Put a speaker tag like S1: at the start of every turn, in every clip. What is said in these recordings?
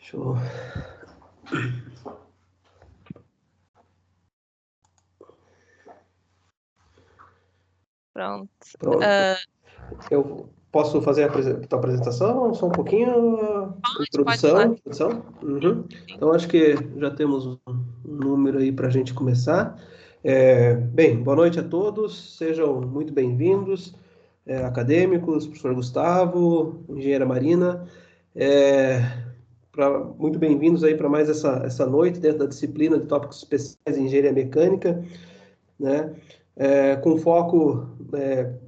S1: Show.
S2: Pronto.
S1: Pronto. Eu posso fazer a tua apresentação só um pouquinho? Introdução? Uhum. Então, acho que já temos um número aí para a gente começar. Bem, boa noite a todos, sejam muito bem-vindos, acadêmicos, professor Gustavo, engenheira Marina, muito bem-vindos aí para mais essa noite dentro da disciplina de tópicos especiais em engenharia mecânica, né? Com foco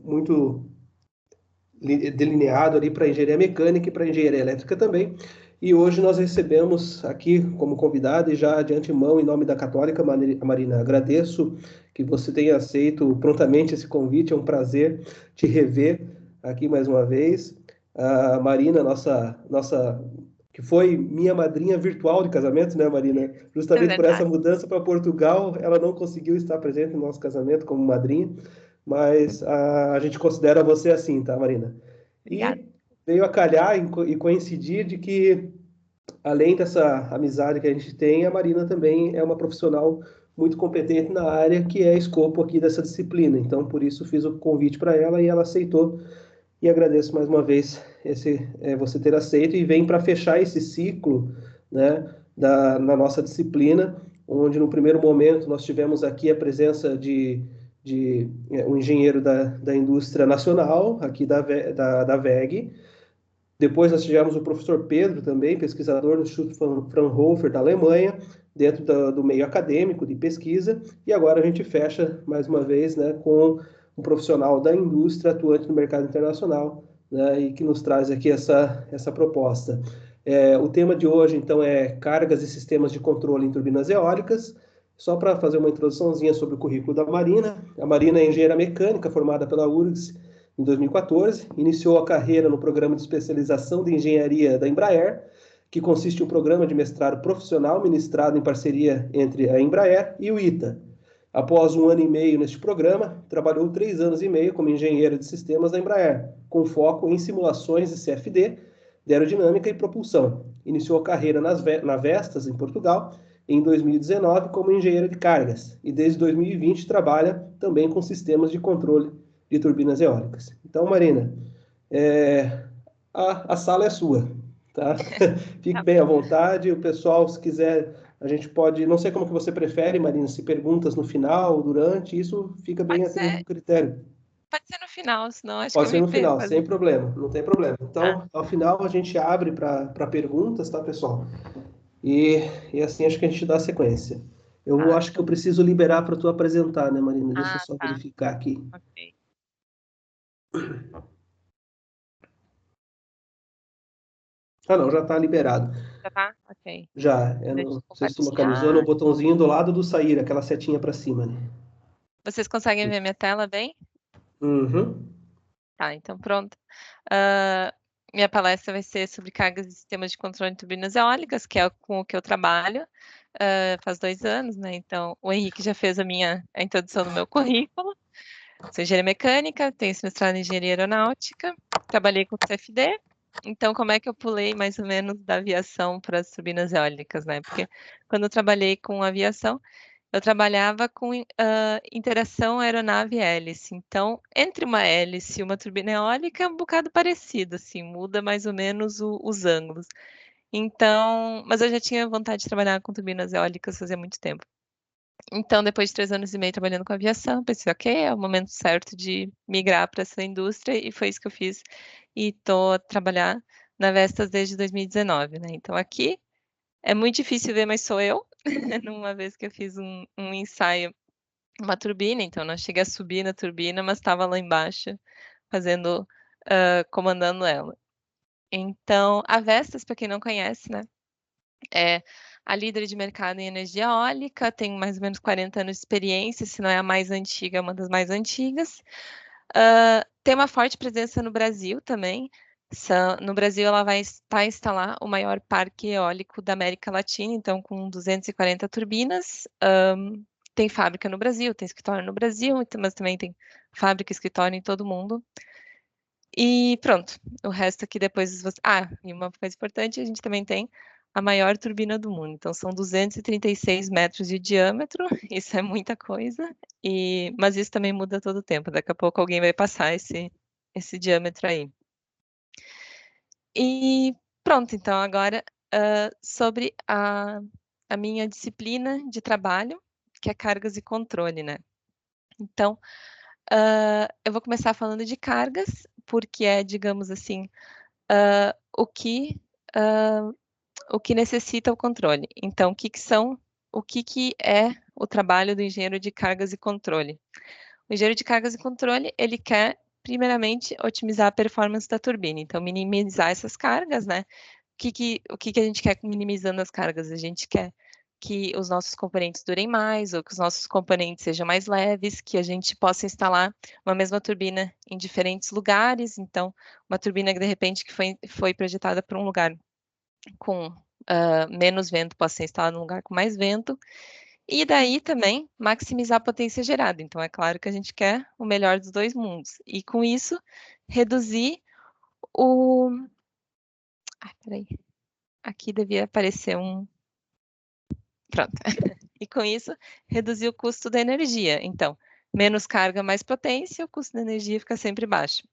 S1: muito delineado ali para engenharia mecânica e para engenharia elétrica também. E hoje nós recebemos aqui como convidada, e já de antemão, em nome da Católica, Marina, agradeço que você tenha aceito prontamente esse convite, é um prazer te rever aqui mais uma vez. A Marina, nossa que foi minha madrinha virtual de casamento, né, Marina? Justamente por essa mudança para Portugal, ela não conseguiu estar presente no nosso casamento como madrinha, mas a gente considera você assim, tá, Marina?
S2: Obrigada.
S1: E veio a calhar e coincidir de que, além dessa amizade que a gente tem, a Marina também é uma profissional muito competente na área que é escopo aqui dessa disciplina. Então, por isso, fiz o convite para ela e ela aceitou. E agradeço mais uma vez você ter aceito e vem para fechar esse ciclo, né, na nossa disciplina, onde no primeiro momento nós tivemos aqui a presença de um engenheiro da indústria nacional, aqui da WEG. Depois nós tivemos o professor Pedro também, pesquisador no Instituto Fraunhofer da Alemanha, dentro do meio acadêmico de pesquisa. E agora a gente fecha mais uma vez, né, com um profissional da indústria atuante no mercado internacional, né, e que nos traz aqui essa proposta. O tema de hoje, então, é cargas e sistemas de controle em turbinas eólicas. Só para fazer uma introduçãozinha sobre o currículo da Marina. A Marina é engenheira mecânica, formada pela URGS em 2014. Iniciou a carreira no programa de especialização de engenharia da Embraer, que consiste em um programa de mestrado profissional ministrado em parceria entre a Embraer e o ITA. Após 1 ano e meio neste programa, trabalhou 3 anos e meio como engenheira de sistemas da Embraer, com foco em simulações de CFD, de aerodinâmica e propulsão. Iniciou a carreira na Vestas, em Portugal, em 2019 como engenheira de cargas, e desde 2020 trabalha também com sistemas de controle de turbinas eólicas. Então, Marina, a sala é sua, tá? Fique bem à vontade, o pessoal, se quiser, a gente pode, não sei como que você prefere, Marina, se perguntas no final, durante, isso fica bem a teu critério.
S2: Pode ser no final, senão acho
S1: Pode
S2: que eu
S1: ser
S2: me
S1: no final,
S2: perco.
S1: sem problema, não tem problema. Então, ao final a gente abre para perguntas, tá, pessoal? E assim acho que a gente dá sequência. Eu acho que eu preciso liberar para tu apresentar, né, Marina? Deixa eu só verificar aqui.
S2: Ok.
S1: Ah, não, já está liberado.
S2: Já tá? Ok.
S1: Já, não sei se tu localizou no botãozinho do lado do sair, aquela setinha para cima, né?
S2: Vocês conseguem ver minha tela bem?
S1: Uhum.
S2: Tá, então pronto. Minha palestra vai ser sobre cargas e sistemas de controle de turbinas eólicas, que é com o que eu trabalho faz 2 anos, né? Então, o Henrique já fez a introdução do meu currículo. Sou engenheira mecânica, tenho esse mestrado em engenharia aeronáutica, trabalhei com CFD. Então, como é que eu pulei mais ou menos da aviação para as turbinas eólicas, né? Porque quando eu trabalhei com aviação, eu trabalhava com interação aeronave-hélice. Então, entre uma hélice e uma turbina eólica é um bocado parecido, assim, muda mais ou menos os ângulos. Então, mas eu já tinha vontade de trabalhar com turbinas eólicas fazia muito tempo. Então, depois de 3 anos e meio trabalhando com aviação, pensei, ok, é o momento certo de migrar para essa indústria, e foi isso que eu fiz. E estou a trabalhar na Vestas desde 2019, né? Então, aqui é muito difícil ver, mas sou eu. Numa vez que eu fiz um ensaio, uma turbina, então não cheguei a subir na turbina, mas estava lá embaixo fazendo, comandando ela. Então, a Vestas, para quem não conhece, né, é a líder de mercado em energia eólica, tem mais ou menos 40 anos de experiência, se não é a mais antiga, é uma das mais antigas. Tem uma forte presença no Brasil também. No Brasil, ela vai instalar o maior parque eólico da América Latina, então com 240 turbinas. Tem fábrica no Brasil, tem escritório no Brasil, mas também tem fábrica e escritório em todo mundo. E pronto, o resto aqui depois... e uma coisa importante, a gente também tem a maior turbina do mundo. Então, são 236 metros de diâmetro, isso é muita coisa, mas isso também muda todo o tempo. Daqui a pouco alguém vai passar esse diâmetro aí. E pronto, então agora sobre a minha disciplina de trabalho, que é cargas e controle, né? Então, eu vou começar falando de cargas, porque é, digamos assim, o que necessita o controle. Então, o que é o trabalho do engenheiro de cargas e controle? O engenheiro de cargas e controle, ele quer, primeiramente, otimizar a performance da turbina. Então, minimizar essas cargas, né? O que a gente quer minimizando as cargas? A gente quer que os nossos componentes durem mais, ou que os nossos componentes sejam mais leves, que a gente possa instalar uma mesma turbina em diferentes lugares. Então, uma turbina que, de repente, que foi projetada para um lugar com menos vento, possa ser instalada num lugar com mais vento. E daí também maximizar a potência gerada. Então, é claro que a gente quer o melhor dos dois mundos. E com isso, reduzir o... Ai, peraí. Aqui devia aparecer um... Pronto. E com isso, reduzir o custo da energia. Então, menos carga, mais potência, o custo da energia fica sempre baixo.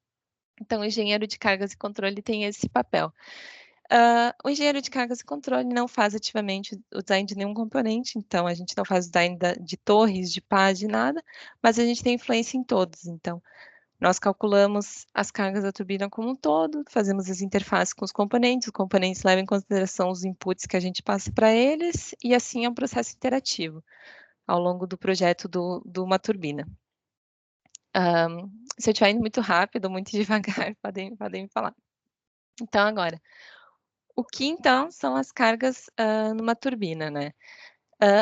S2: Então, o engenheiro de cargas e controle tem esse papel. O engenheiro de cargas e controle não faz ativamente o design de nenhum componente, então a gente não faz o design de torres, de pá, de nada, mas a gente tem influência em todos. Então, nós calculamos as cargas da turbina como um todo, fazemos as interfaces com os componentes levam em consideração os inputs que a gente passa para eles, e assim é um processo interativo ao longo do projeto de uma turbina. Se eu estiver indo muito rápido, muito devagar, podem me falar. Então, agora, o que, então, são as cargas numa turbina, né?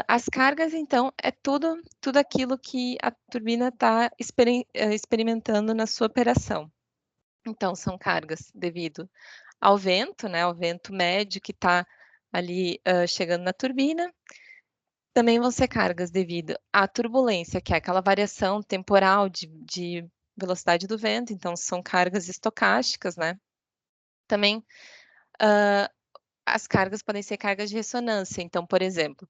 S2: As cargas, então, é tudo aquilo que a turbina está experimentando na sua operação. Então, são cargas devido ao vento, né? Ao vento médio que está ali chegando na turbina. Também vão ser cargas devido à turbulência, que é aquela variação temporal de velocidade do vento. Então, são cargas estocásticas, né? Também as cargas podem ser cargas de ressonância. Então, por exemplo,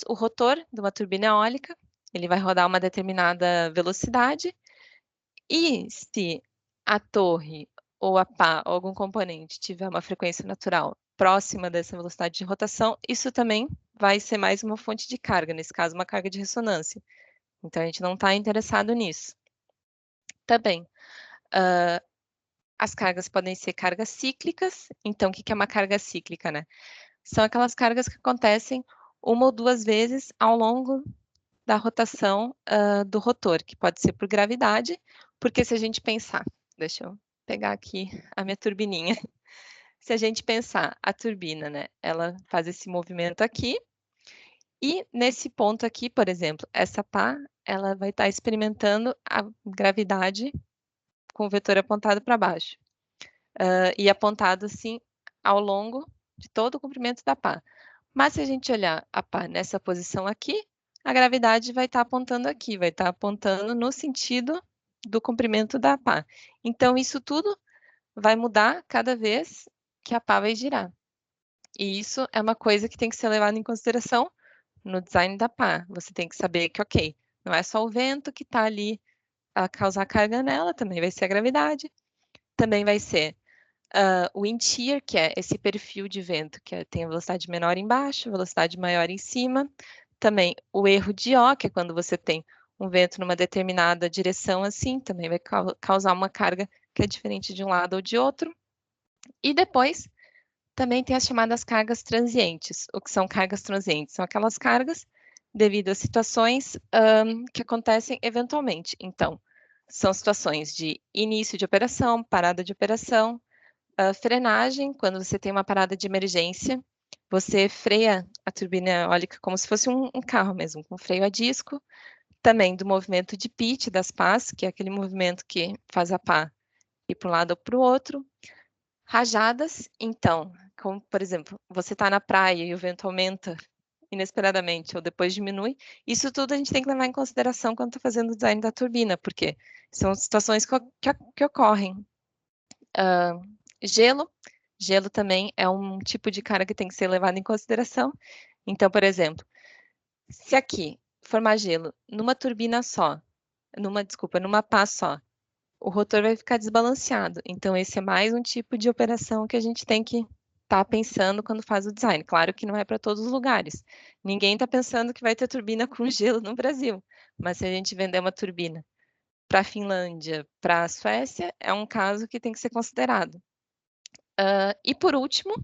S2: o rotor de uma turbina eólica, ele vai rodar uma determinada velocidade, e se a torre ou a pá ou algum componente tiver uma frequência natural próxima dessa velocidade de rotação, isso também vai ser mais uma fonte de carga, nesse caso, uma carga de ressonância. Então, a gente não está interessado nisso. Também, as cargas podem ser cargas cíclicas. Então, o que é uma carga cíclica, né? São aquelas cargas que acontecem uma ou duas vezes ao longo da rotação do rotor, que pode ser por gravidade, porque se a gente pensar, deixa eu pegar aqui a minha turbininha, se a gente pensar a turbina, né, ela faz esse movimento aqui, e nesse ponto aqui, por exemplo, essa pá, ela vai estar experimentando a gravidade com o vetor apontado para baixo, e apontado assim ao longo de todo o comprimento da pá. Mas se a gente olhar a pá nessa posição aqui, a gravidade vai estar apontando aqui, vai estar apontando no sentido do comprimento da pá. Então, isso tudo vai mudar cada vez que a pá vai girar. E isso é uma coisa que tem que ser levada em consideração no design da pá. Você tem que saber que, ok, não é só o vento que está ali a causar carga nela, também vai ser a gravidade, também vai ser o wind shear, que é esse perfil de vento, que tem a velocidade menor embaixo, velocidade maior em cima. Também o erro de O, que é quando você tem um vento numa determinada direção assim, também vai causar uma carga que é diferente de um lado ou de outro. E depois, também tem as chamadas cargas transientes. O que são cargas transientes? São aquelas cargas devido a situações que acontecem eventualmente. Então, são situações de início de operação, parada de operação, frenagem, quando você tem uma parada de emergência, você freia a turbina eólica como se fosse um carro mesmo, com freio a disco. Também do movimento de pitch das pás, que é aquele movimento que faz a pá ir para um lado ou para o outro. Rajadas, então, como por exemplo, você está na praia e o vento aumenta inesperadamente ou depois diminui, isso tudo a gente tem que levar em consideração quando está fazendo o design da turbina, porque são situações que ocorrem. Gelo, Gelo também é um tipo de carga que tem que ser levado em consideração. Então, por exemplo, se aqui formar gelo numa turbina só, numa pá só, o rotor vai ficar desbalanceado. Então, esse é mais um tipo de operação que a gente tem que estar pensando quando faz o design. Claro que não é para todos os lugares. Ninguém está pensando que vai ter turbina com gelo no Brasil. Mas se a gente vender uma turbina para a Finlândia, para a Suécia, é um caso que tem que ser considerado. E por último,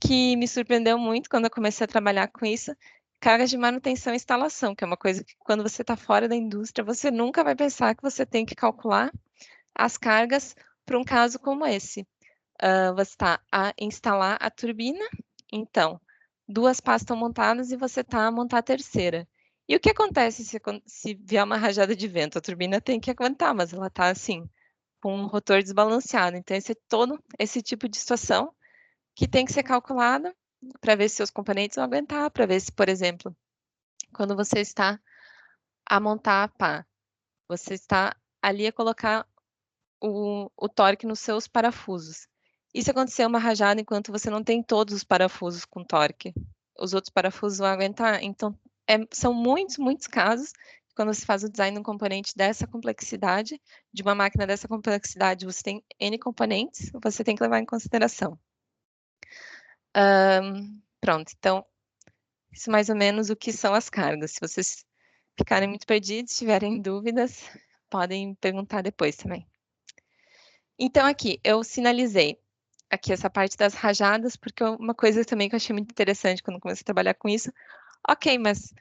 S2: que me surpreendeu muito quando eu comecei a trabalhar com isso, cargas de manutenção e instalação, que é uma coisa que quando você está fora da indústria, você nunca vai pensar que você tem que calcular as cargas para um caso como esse. Você está a instalar a turbina, então, 2 pás estão montadas e você está a montar a terceira. E o que acontece se vier uma rajada de vento? A turbina tem que aguentar, mas ela está assim, com um rotor desbalanceado. Então, esse é todo esse tipo de situação que tem que ser calculada para ver se seus componentes vão aguentar, para ver se, por exemplo, quando você está a montar a pá, você está ali a colocar o torque nos seus parafusos. E se acontecer uma rajada enquanto você não tem todos os parafusos com torque? Os outros parafusos vão aguentar? Então, são muitos, muitos casos quando você faz o design de um componente dessa complexidade, de uma máquina dessa complexidade, você tem N componentes, você tem que levar em consideração. Pronto, então, isso mais ou menos o que são as cargas. Se vocês ficarem muito perdidos, tiverem dúvidas, podem perguntar depois também. Então, aqui, eu sinalizei aqui essa parte das rajadas, porque uma coisa também que eu achei muito interessante quando comecei a trabalhar com isso, ok, mas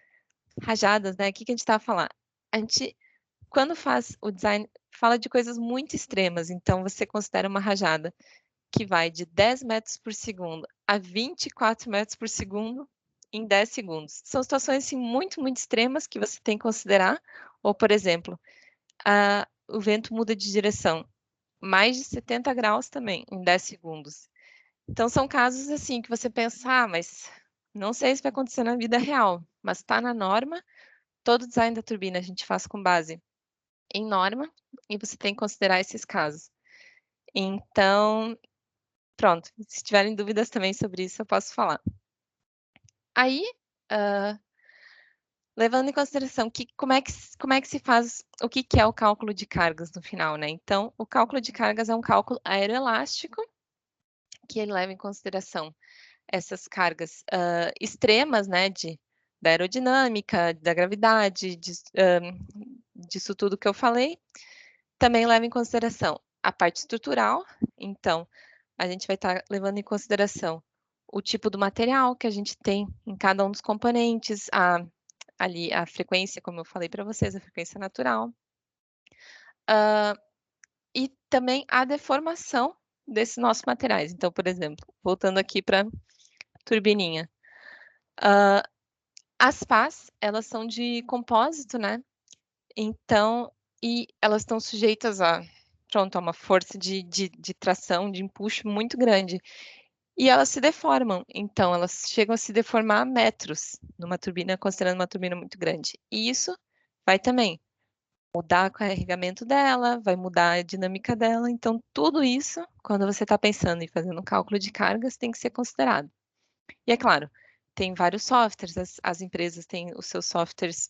S2: rajadas, né, o que a gente está a falar? A gente, quando faz o design, fala de coisas muito extremas, então você considera uma rajada que vai de 10 metros por segundo a 24 metros por segundo em 10 segundos. São situações assim, muito, muito extremas que você tem que considerar, ou, por exemplo, o vento muda de direção mais de 70 graus também, em 10 segundos. Então, são casos assim que você pensa, mas não sei se vai acontecer na vida real, mas está na norma. Todo design da turbina a gente faz com base em norma e você tem que considerar esses casos. Então, pronto. Se tiverem dúvidas também sobre isso, eu posso falar. Aí, levando em consideração como é que se faz, o que é o cálculo de cargas no final, né? Então, o cálculo de cargas é um cálculo aeroelástico, que ele leva em consideração essas cargas extremas, né, da aerodinâmica, da gravidade, disso tudo que eu falei. Também leva em consideração a parte estrutural, então a gente vai estar levando em consideração o tipo do material que a gente tem em cada um dos componentes, ali a frequência, como eu falei para vocês, a frequência natural. E também a deformação desses nossos materiais. Então, por exemplo, voltando aqui para turbininha. As pás, elas são de compósito, né? Então, e elas estão sujeitas a uma força de tração, de empuxo muito grande. E elas se deformam. Então, elas chegam a se deformar metros numa turbina, considerando uma turbina muito grande. E isso vai também mudar o carregamento dela, vai mudar a dinâmica dela. Então, tudo isso, quando você está pensando em fazer um cálculo de cargas, tem que ser considerado. E é claro, tem vários softwares, as empresas têm os seus softwares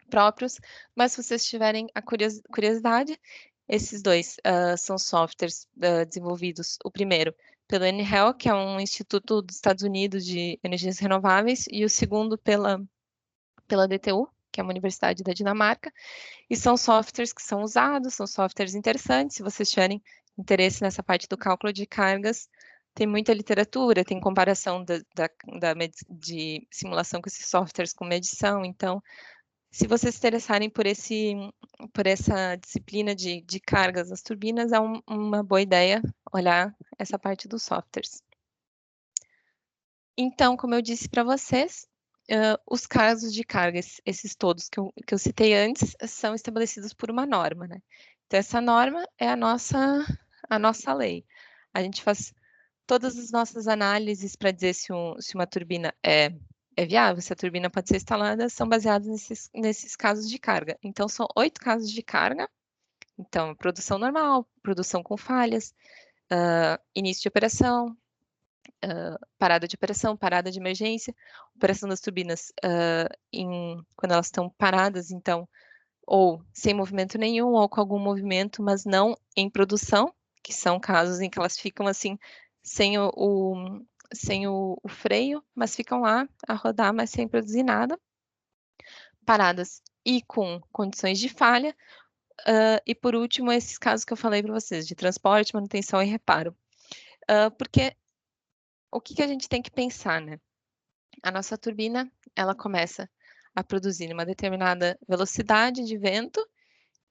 S2: próprios, mas se vocês tiverem a curiosidade, esses dois são softwares desenvolvidos, o primeiro pelo NREL, que é um instituto dos Estados Unidos de energias renováveis, e o segundo pela DTU, que é uma universidade da Dinamarca, e são softwares que são usados, são softwares interessantes, se vocês tiverem interesse nessa parte do cálculo de cargas, tem muita literatura, tem comparação de simulação com esses softwares com medição, então, se vocês se interessarem por essa disciplina de cargas das turbinas, é uma boa ideia olhar essa parte dos softwares. Então, como eu disse para vocês, os casos de cargas, esses todos que eu citei antes, são estabelecidos por uma norma, né? Então, essa norma é a nossa lei. A gente faz todas as nossas análises para dizer se uma turbina é viável, se a turbina pode ser instalada, são baseadas nesses casos de carga. Então, são 8 casos de carga. Então, produção normal, produção com falhas, início de operação, parada de operação, parada de emergência, operação das turbinas quando elas estão paradas, então, ou sem movimento nenhum, ou com algum movimento, mas não em produção, que são casos em que elas ficam assim, sem o freio, mas ficam lá a rodar, mas sem produzir nada, paradas e com condições de falha, e por último, esses casos que eu falei para vocês, de transporte, manutenção e reparo. Porque o que a gente tem que pensar, né? A nossa turbina, ela começa a produzir numa determinada velocidade de vento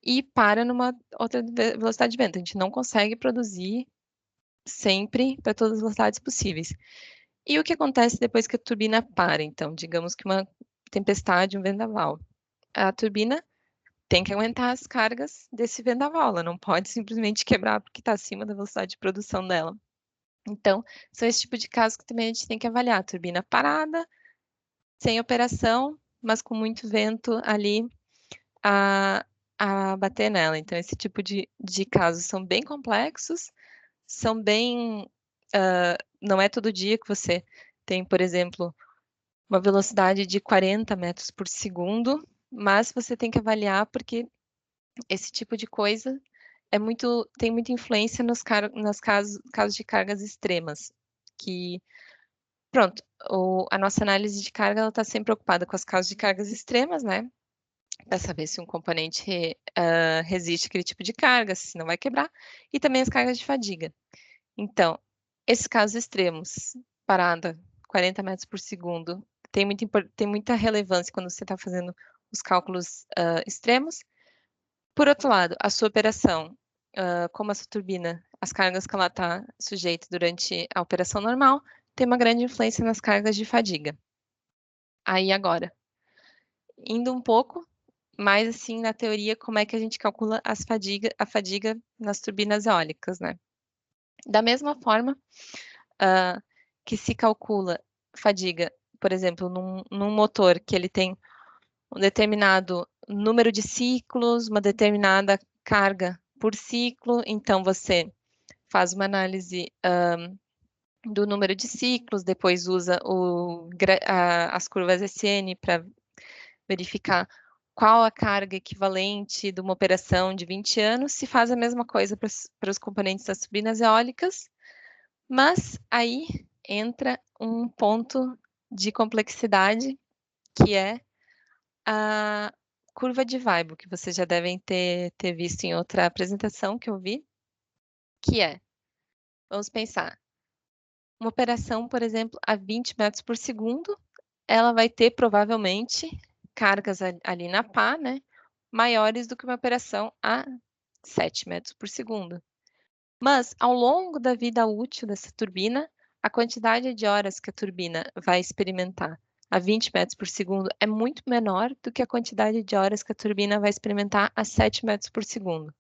S2: e para numa outra velocidade de vento. A gente não consegue produzir sempre para todas as velocidades possíveis. E o que acontece depois que a turbina para? Então, digamos que uma tempestade, um vendaval. A turbina tem que aguentar as cargas desse vendaval, ela não pode simplesmente quebrar porque está acima da velocidade de produção dela. Então, são esse tipo de casos que também a gente tem que avaliar. A turbina parada, sem operação, mas com muito vento ali a bater nela. Então, esse tipo de casos são bem complexos, são bem... não é todo dia que você tem, por exemplo, uma velocidade de 40 metros por segundo, mas você tem que avaliar porque esse tipo de coisa tem muita influência nos casos de cargas extremas, que, pronto, a nossa análise de carga está sempre preocupada com as casos de cargas extremas, né? Para saber se um componente resiste àquele tipo de carga, se não vai quebrar, e também as cargas de fadiga. Então, esses casos extremos, parada 40 metros por segundo, tem muita relevância quando você está fazendo os cálculos extremos. Por outro lado, a sua operação, como a sua turbina, as cargas que ela está sujeita durante a operação normal, tem uma grande influência nas cargas de fadiga. Aí agora, indo um pouco mais assim na teoria, como é que a gente calcula a fadiga nas turbinas eólicas, né? Da mesma forma que se calcula fadiga, por exemplo, num motor que ele tem um determinado número de ciclos, uma determinada carga por ciclo, então você faz uma análise do número de ciclos, depois usa as curvas SN para verificar qual a carga equivalente de uma operação de 20 anos, se faz a mesma coisa para os componentes das turbinas eólicas, mas aí entra um ponto de complexidade, que é a curva de Weibull, que vocês já devem ter visto em outra apresentação que eu vi, que é, vamos pensar, uma operação, por exemplo, a 20 metros por segundo, ela vai ter provavelmente cargas ali na pá, né, maiores do que uma operação a 7 metros por segundo. Mas, ao longo da vida útil dessa turbina, a quantidade de horas que a turbina vai experimentar a 20 metros por segundo é muito menor do que a quantidade de horas que a turbina vai experimentar a 7 metros por segundo.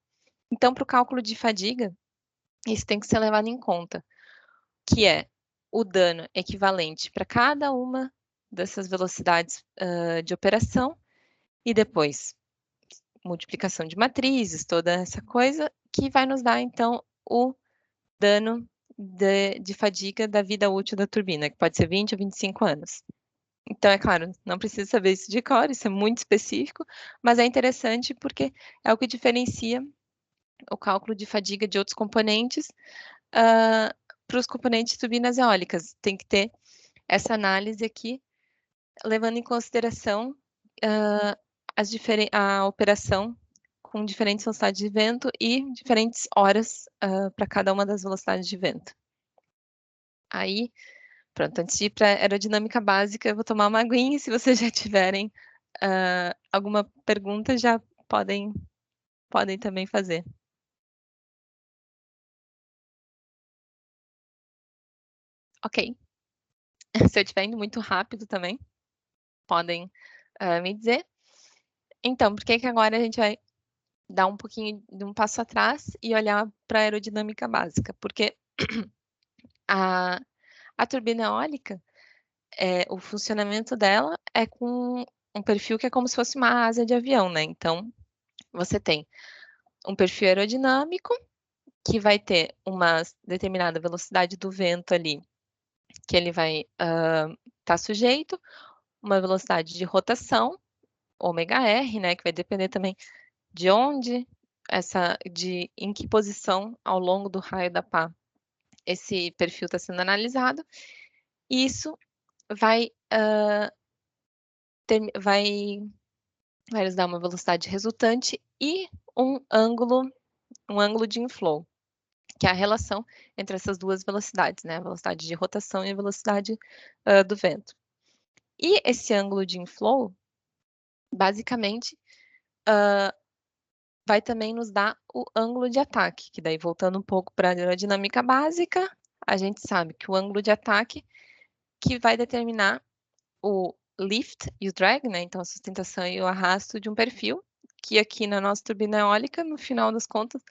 S2: Então, para o cálculo de fadiga, isso tem que ser levado em conta, que é o dano equivalente para cada uma dessas velocidades de operação e depois multiplicação de matrizes, toda essa coisa, que vai nos dar, então, o dano de fadiga da vida útil da turbina, que pode ser 20 ou 25 anos. Então, é claro, não precisa saber isso de cor, isso é muito específico, mas é interessante porque é o que diferencia o cálculo de fadiga de outros componentes para os componentes de turbinas eólicas. Tem que ter essa análise aqui, levando em consideração a operação com diferentes velocidades de vento e diferentes horas para cada uma das velocidades de vento. Aí, pronto, antes de ir para a aerodinâmica básica, eu vou tomar uma aguinha, e se vocês já tiverem alguma pergunta, já podem também fazer. Ok. Se eu estiver indo muito rápido também, podem me dizer. Então, por que agora a gente vai dar um pouquinho de um passo atrás e olhar para a aerodinâmica básica? Porque a turbina eólica, o funcionamento dela é com um perfil que é como se fosse uma asa de avião, né? Então, você tem um perfil aerodinâmico, que vai ter uma determinada velocidade do vento ali, que ele vai estar sujeito, uma velocidade de rotação, ômega-r, né, que vai depender também de onde, em que posição ao longo do raio da pá esse perfil está sendo analisado. E isso vai nos dar uma velocidade resultante e um ângulo de inflow, que é a relação entre essas duas velocidades, né? A velocidade de rotação e a velocidade do vento. E esse ângulo de inflow, basicamente, vai também nos dar o ângulo de ataque, que daí, voltando um pouco para a aerodinâmica básica, a gente sabe que o ângulo de ataque que vai determinar o lift e o drag, né? Então, a sustentação e o arrasto de um perfil, que aqui na nossa turbina eólica, no final das contas,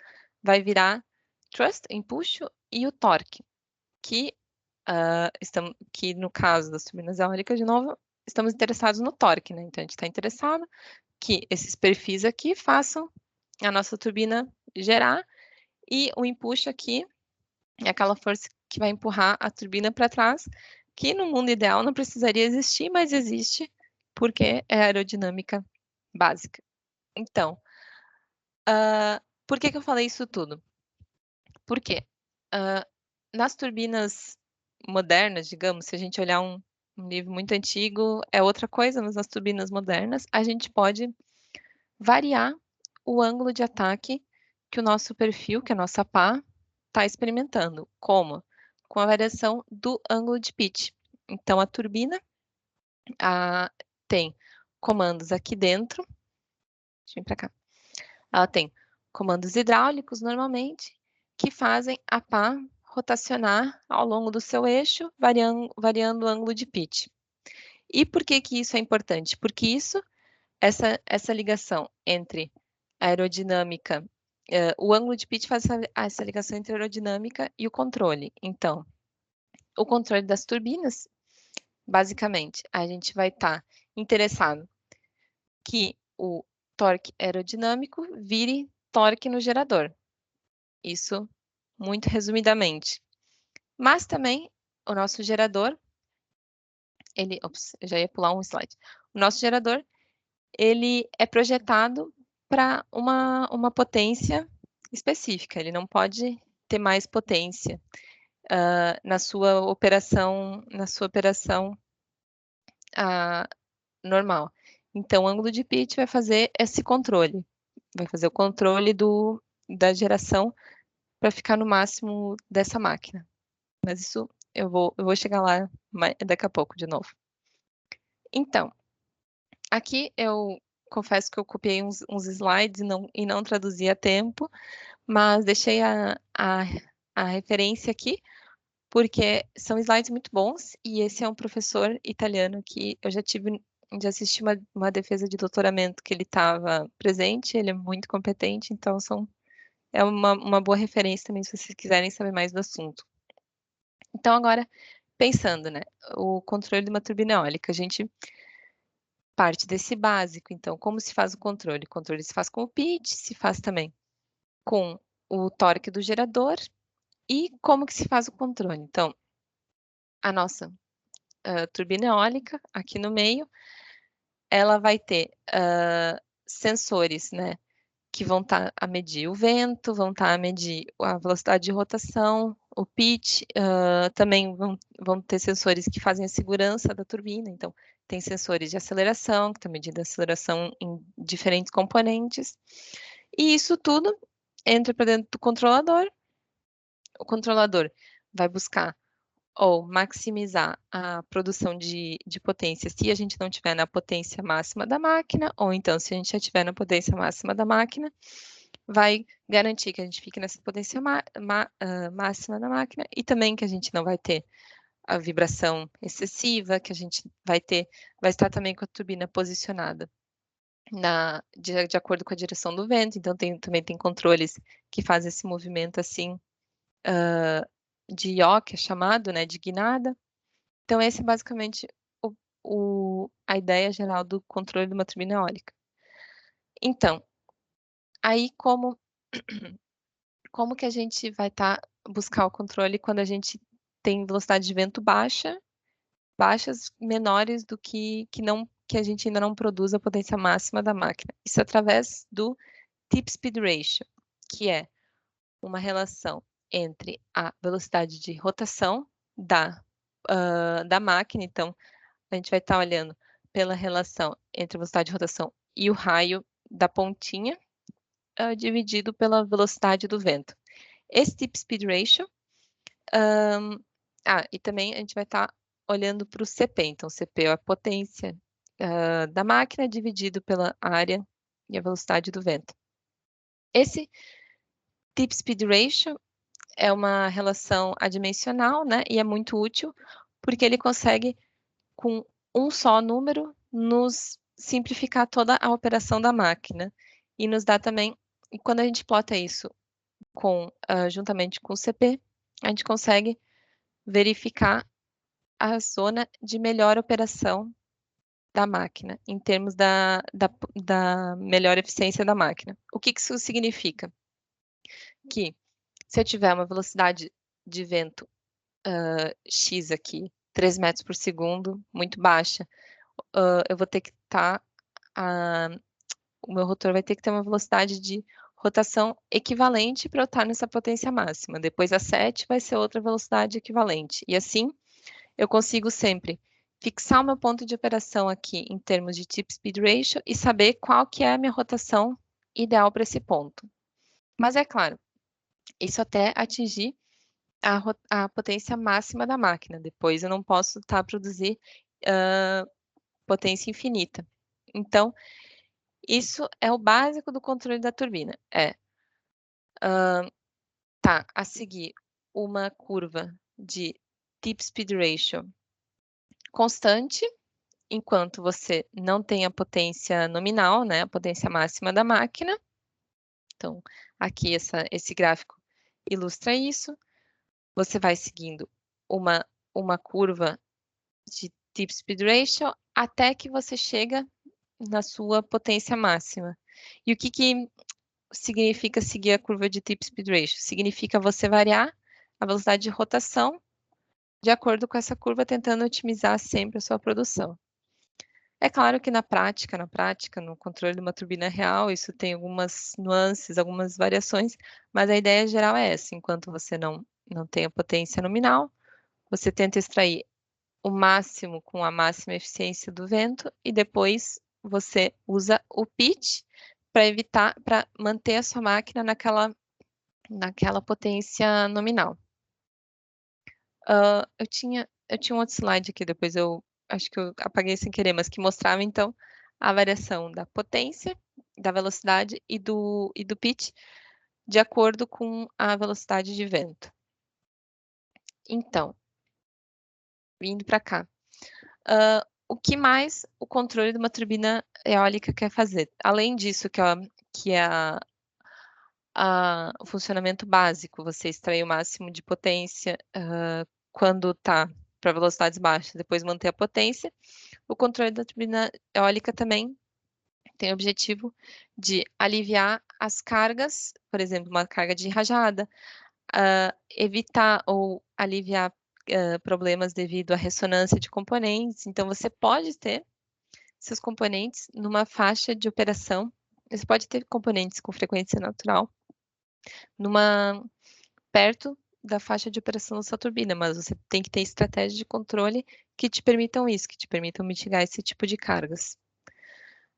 S2: vai virar thrust, empuxo, e o torque, que no caso das turbinas eólicas, de novo, estamos interessados no torque, né? Então, a gente está interessado que esses perfis aqui façam a nossa turbina gerar, e o empuxo aqui é aquela força que vai empurrar a turbina para trás, que no mundo ideal não precisaria existir, mas existe porque é aerodinâmica básica. Então, por que eu falei isso tudo? Porque nas turbinas modernas, digamos, se a gente olhar um livro muito antigo, é outra coisa, mas nas turbinas modernas, a gente pode variar o ângulo de ataque que o nosso perfil, que a nossa pá, está experimentando. Como? Com a variação do ângulo de pitch. Então, a turbina tem comandos aqui dentro. Deixa eu vir para cá. Ela tem comandos hidráulicos, normalmente, que fazem a pá rotacionar ao longo do seu eixo, variando o ângulo de pitch. E por que isso é importante? Porque essa ligação entre a aerodinâmica, o ângulo de pitch faz essa ligação entre a aerodinâmica e o controle. Então, o controle das turbinas, basicamente, a gente vai estar interessado que o torque aerodinâmico vire torque no gerador. Isso, muito resumidamente. Mas também, o nosso gerador, eu já ia pular um slide. O nosso gerador, ele é projetado para uma potência específica. Ele não pode ter mais potência na sua operação normal. Então, o ângulo de pitch vai fazer esse controle. Vai fazer o controle da geração para ficar no máximo dessa máquina. Mas isso eu vou chegar lá daqui a pouco de novo. Então, aqui eu confesso que eu copiei uns slides e não traduzi a tempo, mas deixei a referência aqui, porque são slides muito bons, e esse é um professor italiano que eu já assisti uma defesa de doutoramento que ele estava presente, ele é muito competente, então é uma boa referência também se vocês quiserem saber mais do assunto. Então, agora, pensando, né, o controle de uma turbina eólica, a gente parte desse básico. Então, como se faz o controle? O controle se faz com o pitch, se faz também com o torque do gerador. E como que se faz o controle? Então, a nossa turbina eólica, aqui no meio, ela vai ter sensores, né, que vão estar a medir o vento, vão estar a medir a velocidade de rotação, o pitch, também vão ter sensores que fazem a segurança da turbina. Então, tem sensores de aceleração, que estão medindo a aceleração em diferentes componentes. E isso tudo entra para dentro do controlador. O controlador vai buscar ou maximizar a produção de potência se a gente não tiver na potência máxima da máquina, ou então, se a gente já tiver na potência máxima da máquina, vai garantir que a gente fique nessa potência máxima da máquina, e também que a gente não vai ter a vibração excessiva, que a gente vai estar também com a turbina posicionada de acordo com a direção do vento. Então, também tem controles que fazem esse movimento assim, de yaw, que é chamado, né, de guinada. Então, esse é basicamente a ideia geral do controle de uma turbina eólica. Então, aí como como que a gente vai buscar o controle quando a gente tem velocidade de vento baixas menores do que a gente ainda não produz a potência máxima da máquina. Isso através do tip speed ratio, que é uma relação entre a velocidade de rotação da máquina. Então, a gente vai estar olhando pela relação entre a velocidade de rotação e o raio da pontinha, dividido pela velocidade do vento. Esse tip speed ratio, e também a gente vai estar olhando para o CP. Então, o CP é a potência da máquina dividido pela área e a velocidade do vento. Esse tip speed ratio é uma relação adimensional, né? E é muito útil porque ele consegue, com um só número, nos simplificar toda a operação da máquina. E nos dá também, e quando a gente plota isso juntamente com o CP, a gente consegue verificar a zona de melhor operação da máquina, em termos da melhor eficiência da máquina. O que isso significa? Que se eu tiver uma velocidade de vento X aqui, 3 metros por segundo, muito baixa, eu vou ter que o meu rotor vai ter que ter uma velocidade de rotação equivalente para eu estar nessa potência máxima. Depois a 7 vai ser outra velocidade equivalente. E assim, eu consigo sempre fixar o meu ponto de operação aqui em termos de tip speed ratio e saber qual que é a minha rotação ideal para esse ponto. Mas é claro, isso até atingir a potência máxima da máquina. Depois eu não posso produzir potência infinita. Então, isso é o básico do controle da turbina. A seguir uma curva de tip speed ratio constante, enquanto você não tem a potência nominal, né, a potência máxima da máquina. Então, aqui esse gráfico ilustra isso. Você vai seguindo uma curva de tip speed ratio até que você chega na sua potência máxima. E o que significa seguir a curva de tip speed ratio? Significa você variar a velocidade de rotação de acordo com essa curva, tentando otimizar sempre a sua produção. É claro que na prática, no controle de uma turbina real, isso tem algumas nuances, algumas variações, mas a ideia geral é essa. Enquanto você não tem a potência nominal, você tenta extrair o máximo com a máxima eficiência do vento e depois você usa o pitch para manter a sua máquina naquela potência nominal. Eu tinha um outro slide aqui, depois eu acho que eu apaguei sem querer, mas que mostrava então a variação da potência, da velocidade e do pitch de acordo com a velocidade de vento. Então, vindo para cá. O que mais o controle de uma turbina eólica quer fazer? Além disso, que é o funcionamento básico, você extrair o máximo de potência quando está para velocidades baixas, depois manter a potência. O controle da turbina eólica também tem o objetivo de aliviar as cargas, por exemplo, uma carga de rajada, evitar ou aliviar problemas devido à ressonância de componentes. Então, você pode ter seus componentes numa faixa de operação. Você pode ter componentes com frequência natural perto da faixa de operação da sua turbina, mas você tem que ter estratégias de controle que te permitam isso, que te permitam mitigar esse tipo de cargas.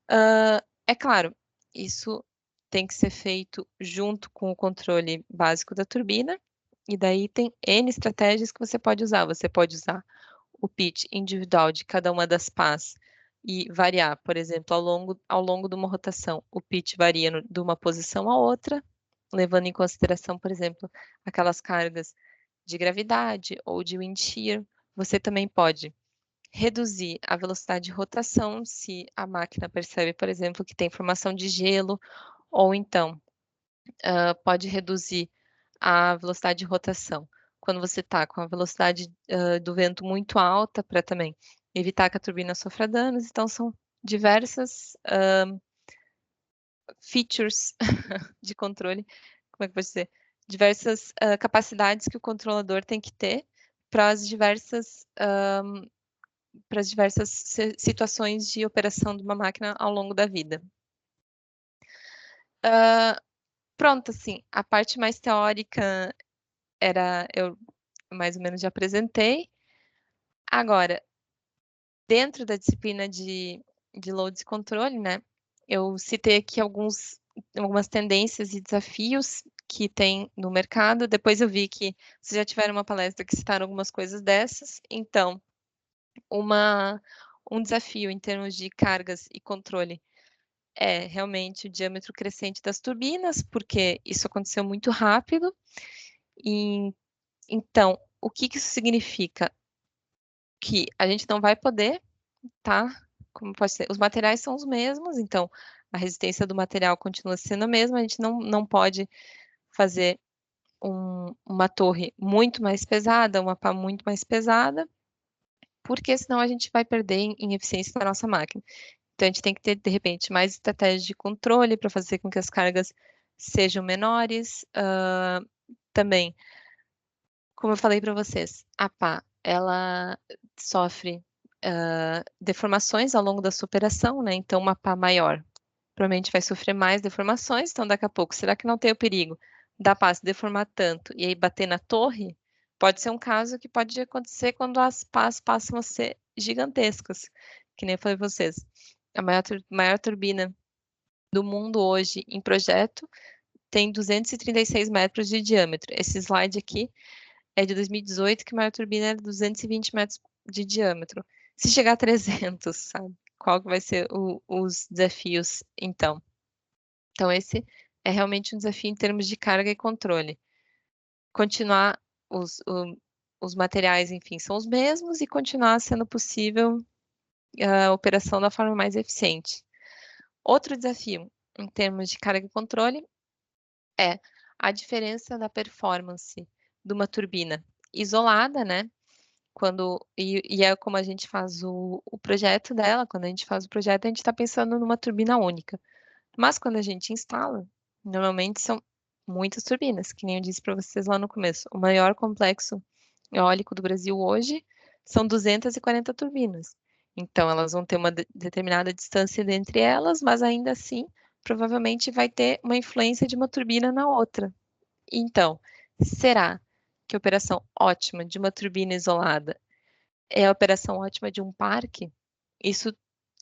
S2: É claro, isso tem que ser feito junto com o controle básico da turbina, e daí tem N estratégias que você pode usar. Você pode usar o pitch individual de cada uma das pás e variar, por exemplo, ao longo de uma rotação, o pitch varia de uma posição a outra, levando em consideração, por exemplo, aquelas cargas de gravidade ou de wind shear. Você também pode reduzir a velocidade de rotação se a máquina percebe, por exemplo, que tem formação de gelo, ou então pode reduzir a velocidade de rotação quando você está com a velocidade do vento muito alta, para também evitar que a turbina sofra danos. Então, são diversas features de controle, como é que eu vou dizer? capacidades que o controlador tem que ter para as diversas situações de operação de uma máquina ao longo da vida. Pronto, assim, a parte mais teórica eu mais ou menos já apresentei. Agora, dentro da disciplina de loads e controle, né, eu citei aqui algumas tendências e desafios que tem no mercado. Depois eu vi que vocês já tiveram uma palestra que citaram algumas coisas dessas. Então, um desafio em termos de cargas e controle é realmente o diâmetro crescente das turbinas, porque isso aconteceu muito rápido. E, então, o que isso significa? Que a gente não vai poder, tá? Como pode ser? Os materiais são os mesmos, então a resistência do material continua sendo a mesma, a gente não pode fazer uma torre muito mais pesada, uma pá muito mais pesada, porque senão a gente vai perder em eficiência da nossa máquina. Então a gente tem que ter, de repente, mais estratégias de controle para fazer com que as cargas sejam menores. Também, como eu falei para vocês, a pá, ela sofre deformações ao longo da sua operação, né? Então, uma pá maior provavelmente vai sofrer mais deformações. Então, daqui a pouco, será que não tem o perigo da pá se deformar tanto e aí bater na torre? Pode ser um caso que pode acontecer quando as pás passam a ser gigantescas, que nem eu falei para vocês. A maior turbina do mundo hoje em projeto tem 236 metros de diâmetro. Esse slide aqui é de 2018, que a maior turbina era 220 metros de diâmetro. Se chegar a 300, sabe? Qual que vai ser os desafios, então? Então, esse é realmente um desafio em termos de carga e controle. Continuar, os materiais, enfim, são os mesmos e continuar sendo possível a operação da forma mais eficiente. Outro desafio em termos de carga e controle é a diferença da performance de uma turbina isolada, né? E é como a gente faz o projeto dela. Quando a gente faz o projeto, a gente está pensando numa turbina única. Mas quando a gente instala, normalmente são muitas turbinas, que nem eu disse para vocês lá no começo. O maior complexo eólico do Brasil hoje são 240 turbinas. Então, elas vão ter uma determinada distância entre elas, mas ainda assim, provavelmente vai ter uma influência de uma turbina na outra. Então, será que a operação ótima de uma turbina isolada é a operação ótima de um parque? Isso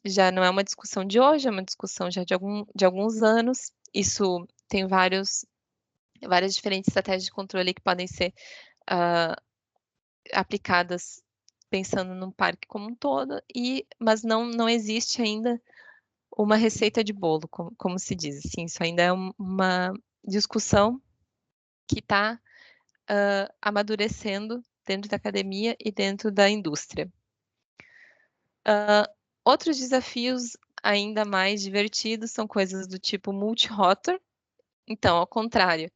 S2: já não é uma discussão de hoje, é uma discussão já de alguns anos. Isso tem várias diferentes estratégias de controle que podem ser aplicadas pensando num parque como um todo, mas não existe ainda uma receita de bolo, como se diz. Assim, isso ainda é uma discussão que está amadurecendo dentro da academia e dentro da indústria. Outros desafios ainda mais divertidos são coisas do tipo multi-rotor. Então, ao contrário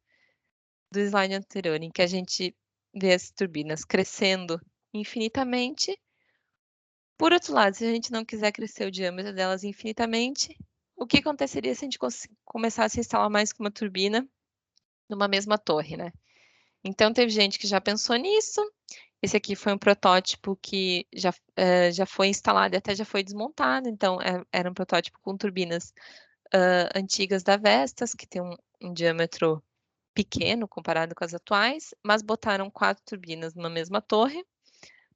S2: do slide anterior, em que a gente vê as turbinas crescendo infinitamente. Por outro lado, se a gente não quiser crescer o diâmetro delas infinitamente, o que aconteceria se a gente começasse a instalar mais que uma turbina numa mesma torre, né? Então, teve gente que já pensou nisso. Esse aqui foi um protótipo que já foi instalado e até já foi desmontado. Então, era um protótipo com turbinas antigas da Vestas, que tem um diâmetro pequeno comparado com as atuais, mas botaram 4 turbinas numa mesma torre,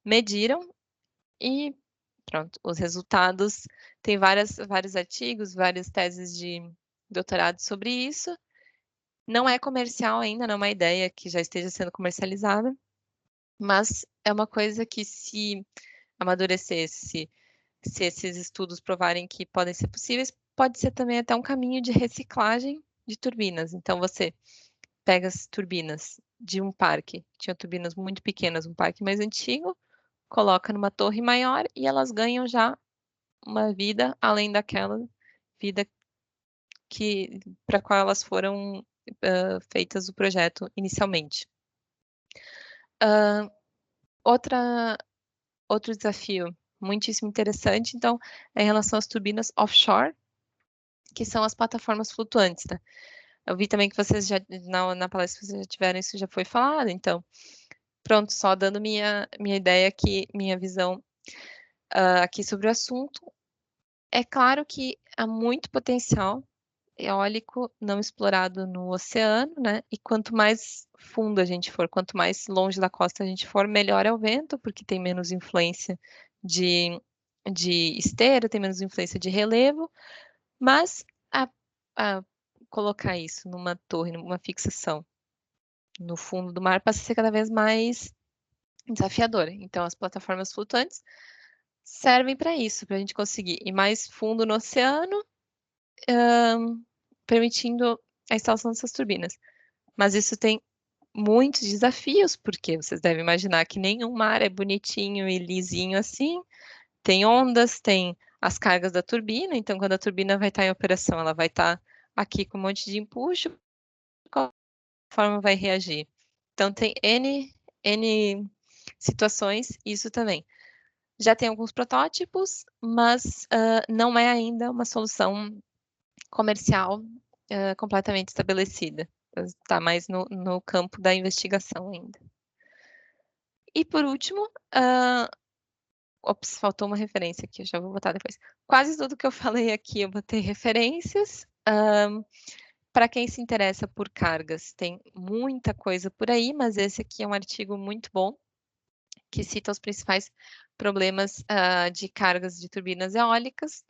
S2: mediram e pronto. Os resultados, tem vários artigos, várias teses de doutorado sobre isso. Não é comercial ainda, não é uma ideia que já esteja sendo comercializada, mas é uma coisa que, se amadurecesse, se esses estudos provarem que podem ser possíveis, pode ser também até um caminho de reciclagem de turbinas. Então, você pega as turbinas de um parque, tinha turbinas muito pequenas, um parque mais antigo, coloca numa torre maior e elas ganham já uma vida além daquela vida para a qual elas foram feitas o projeto inicialmente. Outro desafio muitíssimo interessante, então, é em relação às turbinas offshore, que são as plataformas flutuantes, né? Eu vi também que vocês já, na palestra que vocês já tiveram, isso já foi falado, então, pronto, só dando minha ideia aqui, minha visão aqui sobre o assunto. É claro que há muito potencial eólico não explorado no oceano, né? E quanto mais fundo a gente for, quanto mais longe da costa a gente for, melhor é o vento, porque tem menos influência de, de esteira, tem menos influência de relevo, mas a colocar isso numa torre, numa fixação no fundo do mar passa a ser cada vez mais desafiador. Então, as plataformas flutuantes servem para isso, para a gente conseguir ir mais fundo no oceano, permitindo a instalação dessas turbinas. Mas isso tem muitos desafios, porque vocês devem imaginar que nenhum mar é bonitinho e lisinho assim. Tem ondas, tem as cargas da turbina, então quando a turbina vai estar em operação, ela vai estar aqui com um monte de empuxo, qual forma vai reagir. Então tem N situações, isso também. Já tem alguns protótipos, mas não é ainda uma solução comercial completamente estabelecida. Está mais no campo da investigação ainda. E por último, ops, faltou uma referência aqui, eu já vou botar depois. Quase tudo que eu falei aqui eu botei referências. Para quem se interessa por cargas, tem muita coisa por aí, mas esse aqui é um artigo muito bom, que cita os principais problemas de cargas de turbinas eólicas.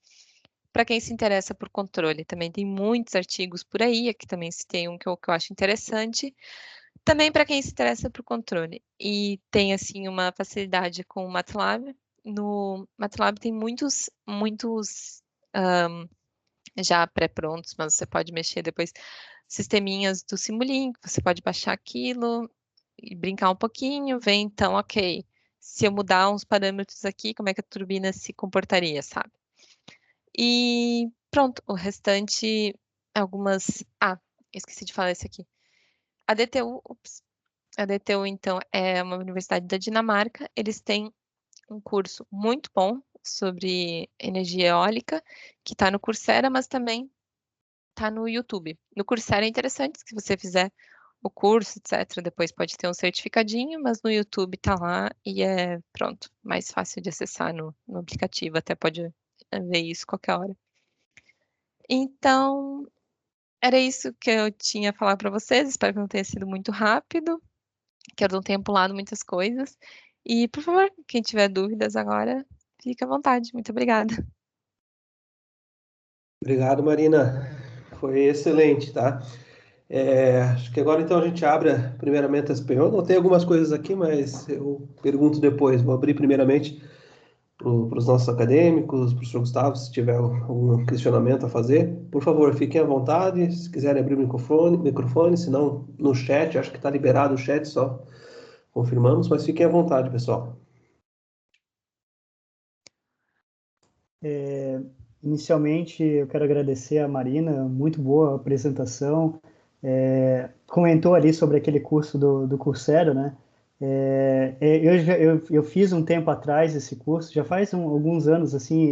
S2: Para quem se interessa por controle, também tem muitos artigos por aí, aqui também citei um que eu acho interessante. Também para quem se interessa por controle e tem assim uma facilidade com o MATLAB. No MATLAB tem muitos já pré-prontos, mas você pode mexer depois sisteminhas do Simulink, você pode baixar aquilo e brincar um pouquinho, ver então, ok, se eu mudar uns parâmetros aqui, como é que a turbina se comportaria, sabe? E pronto, o restante, algumas... esqueci de falar esse aqui. A DTU, então, é uma universidade da Dinamarca. Eles têm um curso muito bom sobre energia eólica, que está no Coursera, mas também está no YouTube. No Coursera é interessante, se você fizer o curso, etc., depois pode ter um certificadinho, mas no YouTube está lá e é, pronto, mais fácil de acessar no aplicativo, até pode ver isso qualquer hora. Então, era isso que eu tinha a falar para vocês. Espero que não tenha sido muito rápido, que eu não tenha pulado muitas coisas. E, por favor, quem tiver dúvidas agora, fique à vontade. Muito obrigada.
S1: Obrigado, Marina. Foi excelente, tá? Acho que agora então a gente abre primeiramente as perguntas. Eu notei algumas coisas aqui, mas eu pergunto depois. Vou abrir primeiramente para os nossos acadêmicos, para o professor Gustavo, se tiver algum questionamento a fazer. Por favor, fiquem à vontade. Se quiserem abrir o microfone, se não no chat, acho que está liberado o chat, só confirmamos, mas fiquem à vontade, pessoal.
S3: Inicialmente, eu quero agradecer a Marina, muito boa a apresentação. Comentou ali sobre aquele curso do Coursera, né? Eu fiz um tempo atrás esse curso, já faz alguns anos, assim,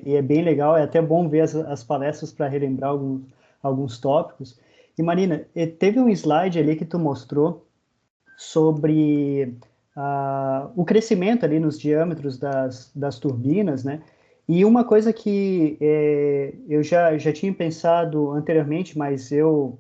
S3: e é bem legal, é até bom ver as palestras para relembrar alguns tópicos. E Marina, teve um slide ali que tu mostrou sobre o crescimento ali nos diâmetros das turbinas, né? E uma coisa que eu já tinha pensado anteriormente, mas eu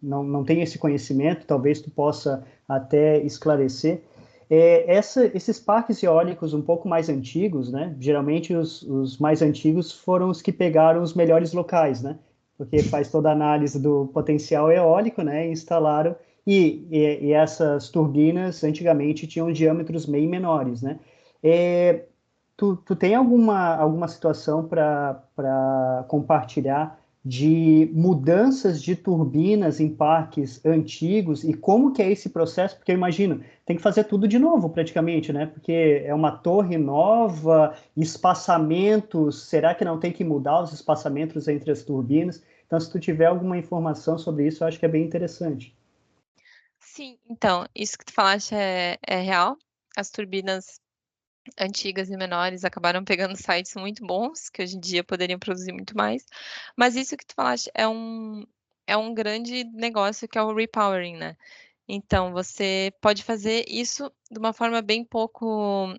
S3: não tenho esse conhecimento, talvez tu possa até esclarecer. Esses parques eólicos um pouco mais antigos, né? Geralmente os mais antigos foram os que pegaram os melhores locais, né? Porque faz toda a análise do potencial eólico, né? E instalaram e essas turbinas antigamente tinham diâmetros bem menores, né? Tu tem alguma situação para compartilhar de mudanças de turbinas em parques antigos e como que é esse processo? Porque eu imagino, tem que fazer tudo de novo praticamente, né? Porque é uma torre nova, espaçamentos, será que não tem que mudar os espaçamentos entre as turbinas? Então, se tu tiver alguma informação sobre isso, eu acho que é bem interessante.
S2: Sim, então, isso que tu falaste é real. As turbinas antigas e menores acabaram pegando sites muito bons, que hoje em dia poderiam produzir muito mais. Mas isso que tu falaste é um grande negócio que é o repowering, né? Então, você pode fazer isso de uma forma bem pouco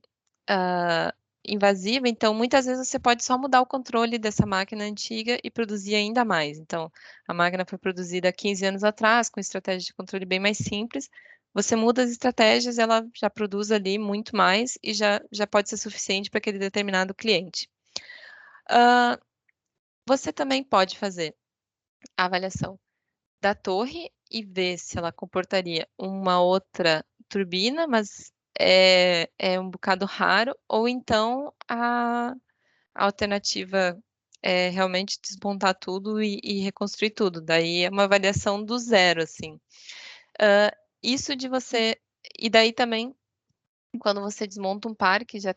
S2: invasiva. Então, muitas vezes você pode só mudar o controle dessa máquina antiga e produzir ainda mais. Então, a máquina foi produzida há 15 anos atrás, com estratégia de controle bem mais simples. Você muda as estratégias, ela já produz ali muito mais e já pode ser suficiente para aquele determinado cliente. Você também pode fazer a avaliação da torre e ver se ela comportaria uma outra turbina, mas é um bocado raro, ou então a alternativa é realmente desmontar tudo e reconstruir tudo. Daí é uma avaliação do zero, assim. Isso de você. E daí também, quando você desmonta um parque, já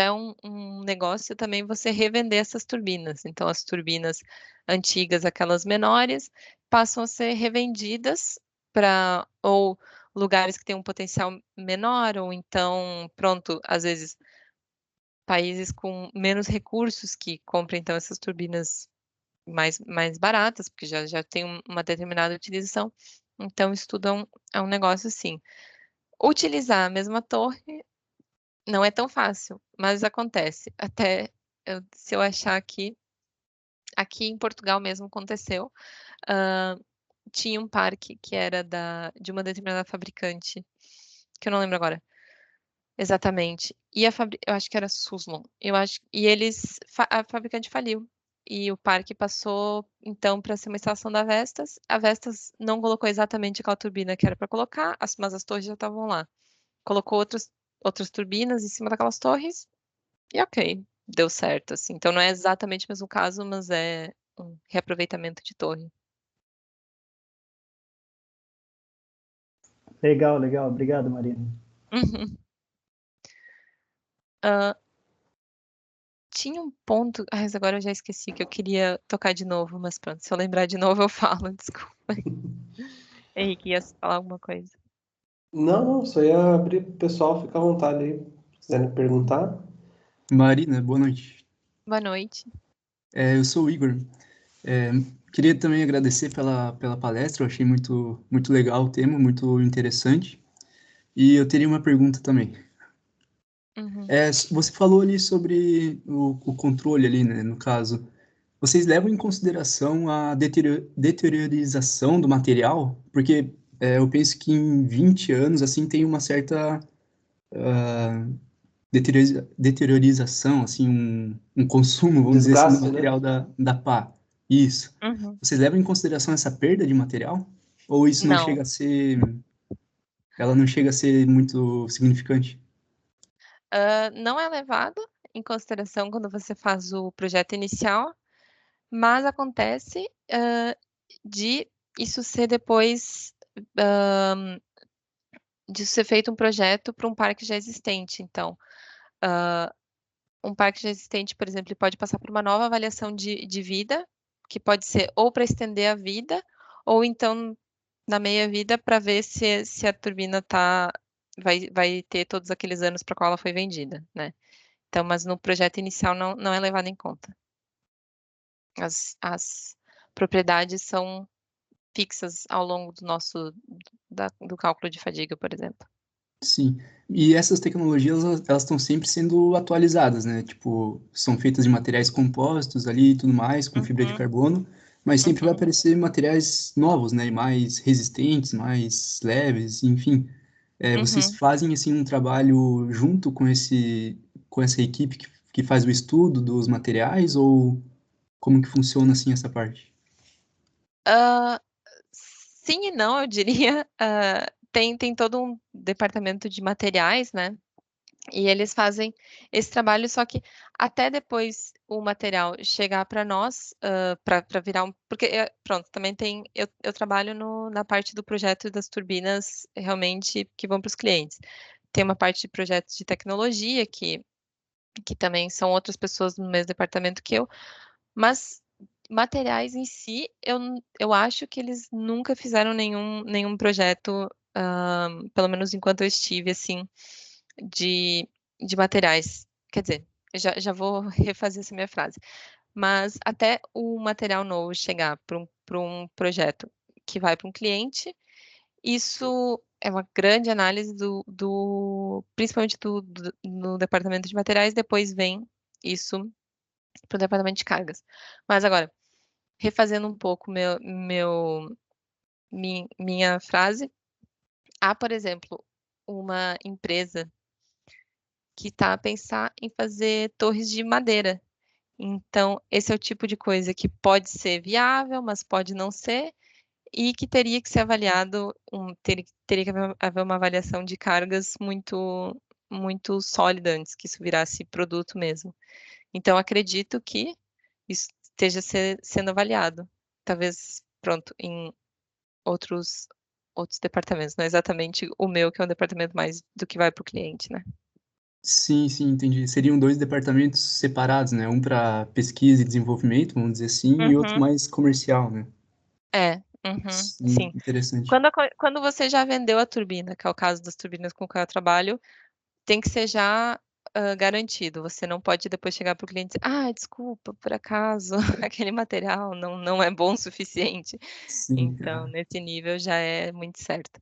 S2: é um negócio também você revender essas turbinas. Então, as turbinas antigas, aquelas menores, passam a ser revendidas para ou lugares que têm um potencial menor, ou então, pronto, às vezes países com menos recursos que compram então essas turbinas mais baratas, porque já tem uma determinada utilização. Então, isso tudo é um negócio assim. Utilizar a mesma torre não é tão fácil, mas acontece. Até se eu achar aqui em Portugal mesmo aconteceu. ah, Tinha um parque que era de uma determinada fabricante, que eu não lembro agora exatamente. E eu acho que era Suslon. E a fabricante faliu. E o parque passou então para ser uma estação da Vestas. A Vestas não colocou exatamente aquela turbina que era para colocar, mas as torres já estavam lá. Colocou outras turbinas em cima daquelas torres e ok, deu certo, assim. Então não é exatamente o mesmo caso, mas é um reaproveitamento de torre.
S3: Legal, legal. Obrigado, Marina.
S2: Uhum. Ah, tinha um ponto, mas agora eu já esqueci que eu queria tocar de novo, mas pronto, se eu lembrar de novo eu falo, desculpa. Henrique, ia falar alguma coisa.
S1: Não, não, só ia abrir pro pessoal, fica à vontade aí, se quiserem perguntar.
S4: Marina, boa noite.
S2: Boa noite.
S4: Eu sou o Igor. É, Queria também agradecer pela palestra, eu achei muito legal o tema, muito interessante. E eu teria uma pergunta também.
S2: Uhum.
S4: Você falou ali sobre o controle ali, né, no caso. Vocês levam em consideração a deteriorização do material? Porque eu penso que em 20 anos, assim, tem uma certa deteriorização, assim, um consumo, vamos dizer assim, do
S1: Desgaste, né?
S4: material da pá. Isso.
S2: Uhum.
S4: Vocês levam em consideração essa perda de material? Ou isso não
S2: Não.
S4: chega a ser, ela não chega a ser muito significante?
S2: Não é levado em consideração quando você faz o projeto inicial, mas acontece de isso ser depois de ser feito um projeto para um parque já existente. Então, um parque já existente, por exemplo, ele pode passar por uma nova avaliação de vida, que pode ser ou para estender a vida, ou então na meia-vida para ver se a turbina vai ter todos aqueles anos para qual ela foi vendida, né? Então, mas no projeto inicial não é levado em conta. As propriedades são fixas ao longo do cálculo de fadiga, por exemplo.
S4: Sim. E essas tecnologias, elas estão sempre sendo atualizadas, né? Tipo, são feitas de materiais compostos ali e tudo mais, com fibra de
S2: Uhum,
S4: carbono, mas sempre vai
S2: uhum,
S4: aparecer materiais novos, né? E mais resistentes, mais leves, enfim. Vocês
S2: uhum.
S4: fazem, assim, um trabalho junto com essa equipe que faz o estudo dos materiais, ou como que funciona, assim, essa parte?
S2: Sim e não, eu diria. Tem todo um departamento de materiais, né? E eles fazem esse trabalho, só que até depois o material chegar para nós, para virar um. Porque, pronto, também tem. Eu trabalho na parte do projeto das turbinas realmente que vão para os clientes. Tem uma parte de projetos de tecnologia, que também são outras pessoas no mesmo departamento que eu, mas materiais em si, eu acho que eles nunca fizeram nenhum projeto, pelo menos enquanto eu estive, assim, de materiais. Quer dizer, já vou refazer essa minha frase. Mas até o material novo chegar para um projeto que vai para um cliente, isso é uma grande análise principalmente no departamento de materiais, depois vem isso para o departamento de cargas. Mas agora, refazendo um pouco minha frase, há, por exemplo, uma empresa que está a pensar em fazer torres de madeira. Então, esse é o tipo de coisa que pode ser viável, mas pode não ser, e que teria que ser avaliado, teria que haver uma avaliação de cargas muito sólida antes que isso virasse produto mesmo. Então, acredito que isso esteja sendo avaliado. Talvez, pronto, em outros departamentos, não é exatamente o meu, que é um departamento mais do que vai para o cliente, né?
S4: Sim, sim, entendi. Seriam dois departamentos separados, né? Um para pesquisa e desenvolvimento, vamos dizer assim, e outro
S2: Uhum.
S4: mais comercial, né?
S2: Sim.
S4: Interessante.
S2: Quando você já vendeu a turbina, que é o caso das turbinas com que eu trabalho, tem que ser já garantido. Você não pode depois chegar para o cliente e dizer, desculpa, por acaso, aquele material não é bom o suficiente.
S4: Sim,
S2: Então, nesse nível já é muito certo.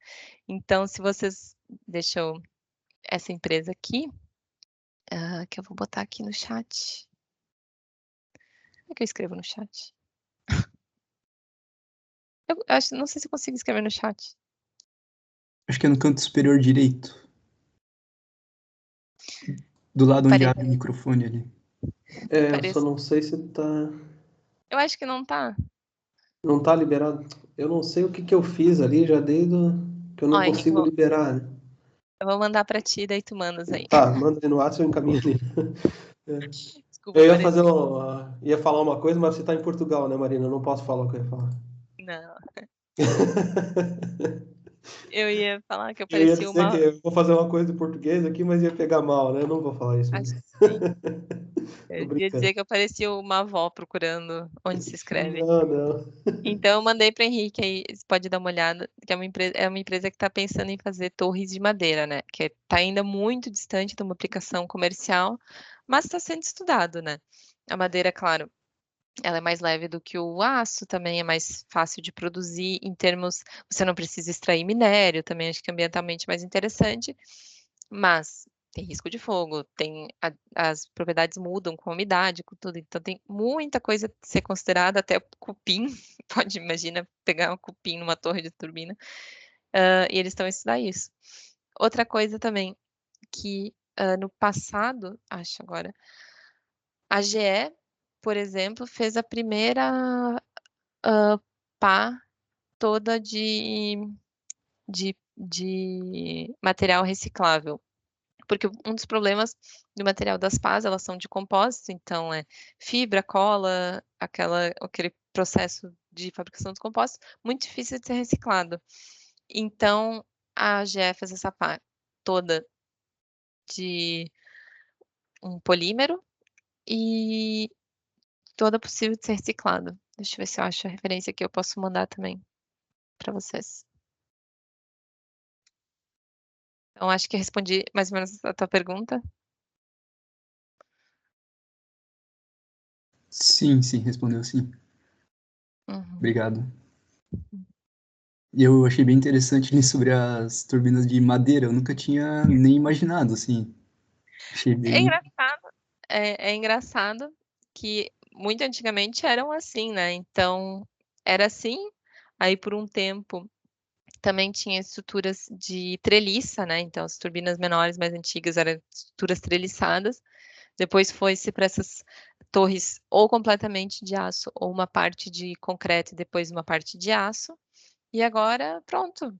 S2: Então, se vocês deixam essa empresa aqui, que eu vou botar aqui no chat. Como é que eu escrevo no chat? Eu não sei se eu consigo escrever no chat.
S4: acho que é no canto superior direito, do lado onde abre o microfone ali.
S1: Eu só não sei se tá...
S2: Eu acho que não tá.
S1: Não tá liberado. Eu não sei o que eu fiz ali, já desde que eu não
S2: Henrique,
S1: consigo liberar, né?
S2: eu vou mandar pra ti, daí tu mandas aí.
S1: Tá, manda aí no WhatsApp, eu encaminho ali.
S2: Desculpa,
S1: Eu ia
S2: parece.
S1: ia falar uma coisa, mas você tá em Portugal, né, Marina? Eu não posso falar o que eu ia falar.
S2: Não. Eu ia falar que eu
S1: Eu ia
S2: parecia
S1: dizer que
S2: uma.
S1: eu vou fazer uma coisa de português aqui, mas ia pegar mal, né? Eu não vou falar isso.
S2: Acho que sim.
S1: Tô
S2: Eu ia
S1: brincando.
S2: dizer que eu parecia uma avó procurando onde se escreve.
S1: Não, não.
S2: Então, eu mandei para Henrique aí, você pode dar uma olhada, que é uma empresa que está pensando em fazer torres de madeira, né? Que está ainda muito distante de uma aplicação comercial, mas está sendo estudado, né? A madeira, claro, ela é mais leve do que o aço, também é mais fácil de produzir em termos, você não precisa extrair minério, também acho que é ambientalmente mais interessante, mas tem risco de fogo, as propriedades mudam com a umidade, com tudo, então tem muita coisa a ser considerada, até cupim, pode imagina pegar um cupim numa torre de turbina, e eles estão a estudar isso. Outra coisa também que no passado, acho agora, a GE, por exemplo, fez a primeira pá toda de material reciclável. Porque um dos problemas do material das pás, elas são de compósito, então é fibra, cola, aquele processo de fabricação dos compostos, muito difícil de ser reciclado. Então, a GE fez essa pá toda de um polímero e toda possível de ser reciclado. Deixa eu ver se eu acho a referência que eu posso mandar também para vocês. Então, acho que eu respondi mais ou menos a tua pergunta.
S4: Sim, sim, respondeu sim.
S2: Uhum.
S4: Obrigado. E eu achei bem interessante ali sobre as turbinas de madeira. Eu nunca tinha nem imaginado, assim. Achei
S2: É
S4: bem...
S2: engraçado, é engraçado que muito antigamente eram assim, né? Então, era assim, aí por um tempo também tinha estruturas de treliça, né? Então, as turbinas menores, mais antigas, eram estruturas treliçadas. Depois foi-se para essas torres ou completamente de aço, ou uma parte de concreto e depois uma parte de aço. E agora, pronto.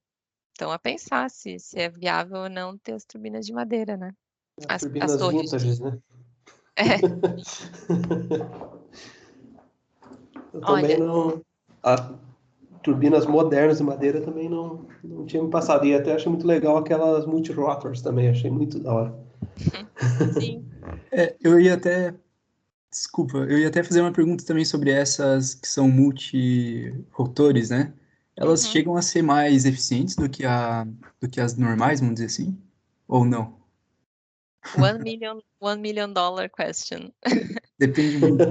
S2: Então, a pensar se é viável ou não ter as turbinas de madeira, né?
S1: As
S2: As
S1: turbinas
S2: torres.
S1: vintages, né?
S2: É,
S1: Eu também
S2: olha,
S1: não. Turbinas modernas de madeira também não tinha me passado. E até achei muito legal aquelas multirotors também, achei muito da hora.
S2: sim.
S4: eu ia até... Desculpa, eu ia até fazer uma pergunta também sobre essas que são multirotores, né? Elas
S2: Uhum.
S4: chegam a ser mais eficientes do que as normais, vamos dizer assim? Ou não?
S2: $1 million question.
S4: Depende muito.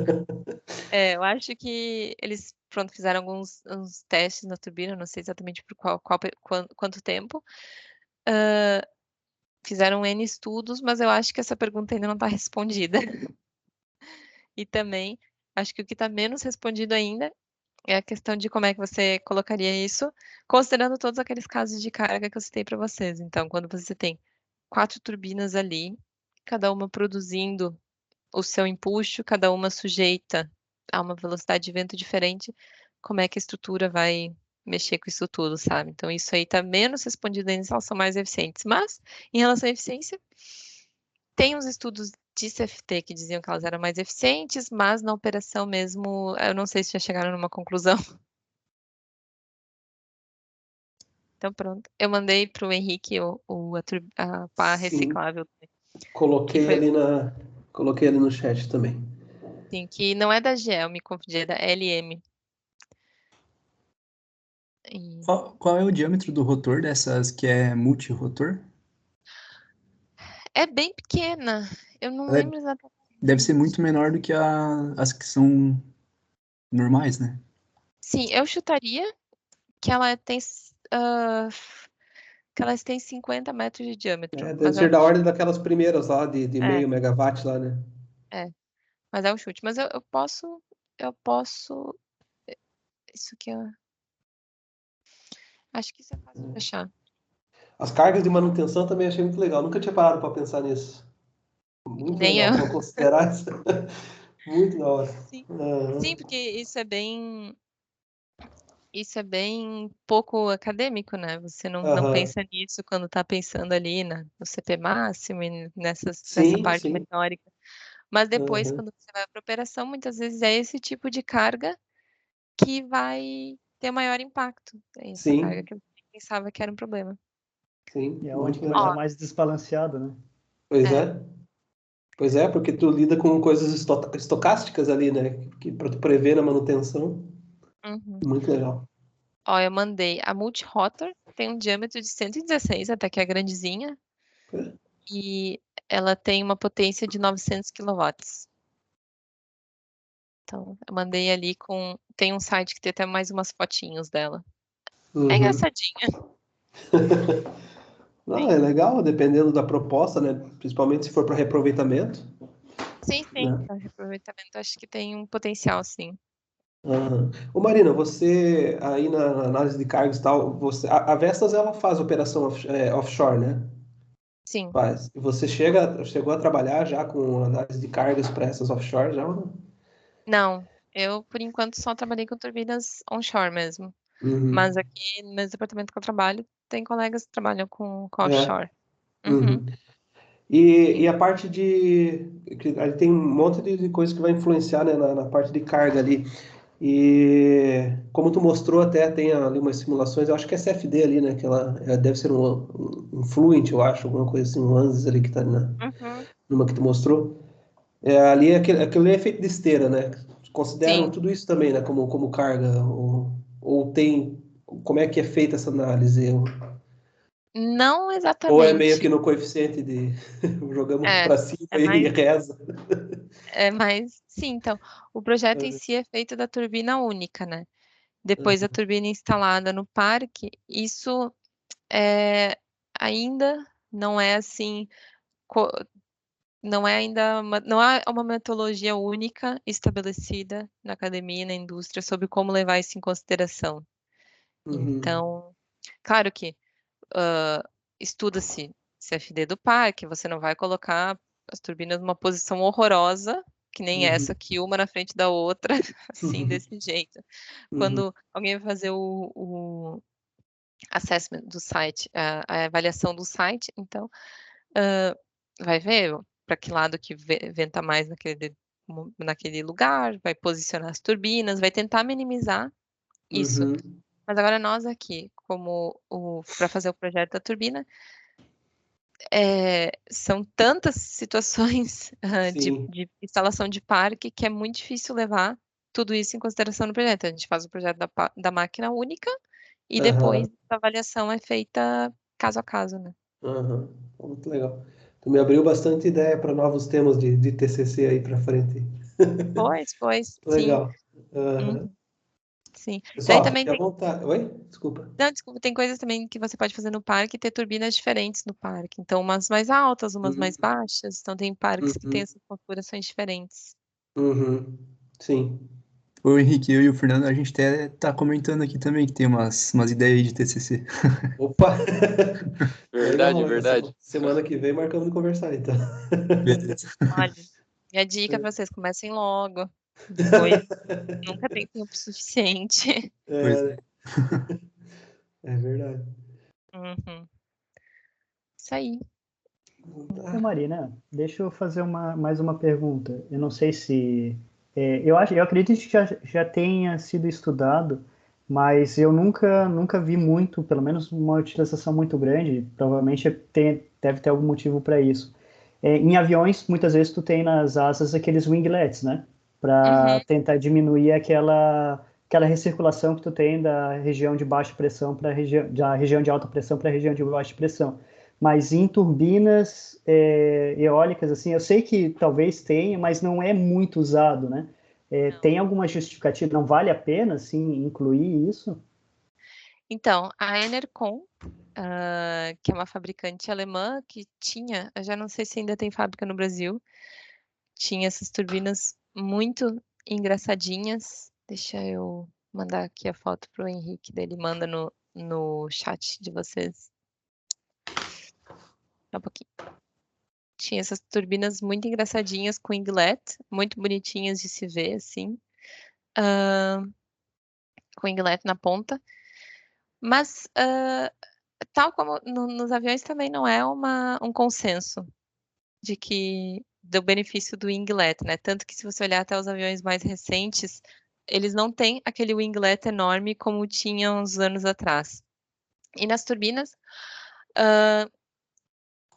S2: Eu acho que eles, pronto, fizeram alguns uns testes na turbina, não sei exatamente por quanto tempo. Fizeram N estudos, mas eu acho que essa pergunta ainda não está respondida. E também, acho que o que está menos respondido ainda é a questão de como é que você colocaria isso, considerando todos aqueles casos de carga que eu citei para vocês. Então, quando você tem 4 turbinas ali, cada uma produzindo o seu empuxo, cada uma sujeita a uma velocidade de vento diferente, como é que a estrutura vai mexer com isso tudo, sabe? Então, isso aí está menos respondido ainda, elas são mais eficientes. Mas, em relação à eficiência, tem uns estudos de CFT que diziam que elas eram mais eficientes, mas na operação mesmo, eu não sei se já chegaram numa conclusão. Então, pronto. Eu mandei para o Henrique a pá
S1: Sim,
S2: reciclável, que
S1: coloquei
S2: foi
S1: ali no chat também.
S2: assim, que não é da GE, eu me confundi, é da LM. E
S4: Qual é o diâmetro do rotor dessas que é multirotor?
S2: é bem pequena. Eu não
S4: Ela
S2: lembro exatamente.
S4: deve ser muito menor do que as que são normais, né?
S2: Sim, eu chutaria que que elas têm 50 metros de diâmetro.
S1: Deve
S2: Mas é
S1: ser
S2: um
S1: da ordem
S2: chute.
S1: daquelas primeiras lá, de
S2: É,
S1: meio megawatt lá, né?
S2: mas é um chute. Mas eu posso. Isso aqui é. Acho que isso é fácil de achar.
S1: As cargas de manutenção também achei muito legal. Nunca tinha parado para pensar nisso. Muito
S2: Nem
S1: legal
S2: eu.
S1: para considerar isso. Muito da hora.
S2: Sim.
S1: Aham.
S2: Sim, porque isso é bem pouco acadêmico, né? Você não
S1: Aham.
S2: pensa nisso quando está pensando ali no CP máximo e nessa
S1: Sim,
S2: parte
S1: sim.
S2: meteórica. Mas depois,
S1: Aham.
S2: quando você vai para operação, muitas vezes é esse tipo de carga que vai ter maior impacto. É essa carga
S1: Sim,
S2: que eu pensava que era um problema.
S1: sim.
S3: E é onde
S1: Muito
S3: que vai estar
S2: Ó,
S1: legal.
S3: mais desbalanceado, né?
S1: Pois
S2: é.
S1: é. Pois é, porque tu lida com coisas estocásticas ali, né? Que para tu prever na manutenção.
S2: Uhum.
S1: Muito legal.
S2: Ó, eu mandei a Multirotor, tem um diâmetro de 116, até que é grandezinha, e ela tem uma potência de 900 kW. Então, eu mandei ali com. Tem um site que tem até mais umas fotinhos dela. É
S1: Uhum.
S2: engraçadinha.
S1: Não,
S2: Sim,
S1: é legal, dependendo da proposta, né? Principalmente se for para reaproveitamento,
S2: sim.
S1: né?
S2: Para reaproveitamento, acho que tem um potencial, sim.
S1: Aham. Ô Marina, você aí na análise de cargos e tal, a Vestas ela faz operação offshore, né?
S2: Sim.
S1: Faz. E você chegou a trabalhar já com análise de cargas para essas offshore já ou não?
S2: Não, eu, por enquanto, só trabalhei com turbinas onshore mesmo.
S1: Uhum.
S2: Mas aqui no mesmo departamento que eu trabalho, tem colegas que trabalham com
S1: É.
S2: offshore. Uhum.
S1: Uhum. E a parte aí tem um monte de coisa que vai influenciar, né, na parte de carga ali. E como tu mostrou, até tem ali umas simulações, eu acho que é CFD ali, né? Que ela deve ser um Fluent, eu acho, alguma coisa assim, um ANSYS ali que tá
S2: Uhum.
S1: numa que tu mostrou. Ali aquele é feito de esteira, né? Consideram
S2: Sim.
S1: tudo isso também, né? Como carga, ou tem. Como é que é feita essa análise?
S2: Não
S1: Ou é meio que
S2: exatamente.
S1: no coeficiente de jogamos
S2: É,
S1: para cima
S2: é
S1: e
S2: mais,
S1: reza.
S2: sim, então, o projeto em
S1: Uhum.
S2: si é feito da turbina única, né? Depois a turbina instalada no parque, isso ainda não é assim, co- não é ainda não há uma metodologia única estabelecida na academia e na indústria sobre como levar isso em consideração.
S1: Uhum.
S2: Então, claro que estuda-se CFD do parque, você não vai colocar as turbinas numa posição horrorosa, que nem essa
S1: Uhum.
S2: aqui, uma na frente da outra, assim,
S1: Uhum.
S2: desse jeito.
S1: Uhum.
S2: Quando alguém vai fazer o assessment do site, a avaliação do site, então, vai ver para que lado que venta mais naquele lugar, vai posicionar as turbinas, vai tentar minimizar isso.
S1: Uhum.
S2: Mas agora nós aqui, para fazer o projeto da turbina, são tantas situações
S1: Sim.
S2: de instalação de parque que é muito difícil levar tudo isso em consideração no projeto. A gente faz o projeto da máquina única e depois
S1: Aham.
S2: a avaliação é feita caso a caso, né?
S1: Aham. Muito legal. Tu me abriu bastante ideia para novos temas de TCC aí para frente.
S2: Pois, sim.
S1: Legal. Aham.
S2: Sim. Daí
S1: Pessoal,
S2: também
S1: fique à
S2: tem,
S1: vontade. Oi? Desculpa.
S2: não, desculpa, tem coisas também que você pode fazer no parque e ter turbinas diferentes no parque. Então, umas mais altas, umas mais baixas. Então, tem parques que têm
S1: Uhum.
S2: essas configurações diferentes.
S1: Uhum. Sim.
S4: O Henrique, eu e o Fernando, a gente até tá comentando aqui também que tem umas ideias aí de TCC.
S1: Opa!
S5: Verdade,
S1: Legal,
S5: verdade.
S1: semana que vem marcamos de conversar, então.
S4: Beleza.
S2: Olha, minha dica para vocês, comecem logo. Depois, nunca tem tempo suficiente.
S4: Pois
S1: É,
S4: é.
S1: é verdade.
S2: Uhum. Isso aí.
S3: Ô, Marina, deixa eu fazer mais uma pergunta. Eu não sei se... eu acredito que já tenha sido estudado, mas eu nunca vi muito, pelo menos uma utilização muito grande, provavelmente deve ter algum motivo para isso. Em aviões, muitas vezes tu tem nas asas aqueles winglets, né? Para
S2: Uhum.
S3: tentar diminuir aquela recirculação que tu tem da região de baixa pressão da região de alta pressão para a região de baixa pressão. Mas em turbinas eólicas, assim, eu sei que talvez tenha, mas não é muito usado, né?
S2: Não.
S3: Tem alguma justificativa? Não vale a pena, assim, incluir isso?
S2: Então, a Enercon, que é uma fabricante alemã que tinha, eu já não sei se ainda tem fábrica no Brasil, tinha essas turbinas muito engraçadinhas. Deixa eu mandar aqui a foto pro Henrique dele, manda no chat de vocês. Só um pouquinho. Tinha essas turbinas muito engraçadinhas com inglet, muito bonitinhas de se ver, assim, com inglet na ponta. Mas, tal como nos aviões também não é um consenso de que do benefício do winglet, né? Tanto que se você olhar até os aviões mais recentes, eles não têm aquele winglet enorme como tinham uns anos atrás. E nas turbinas,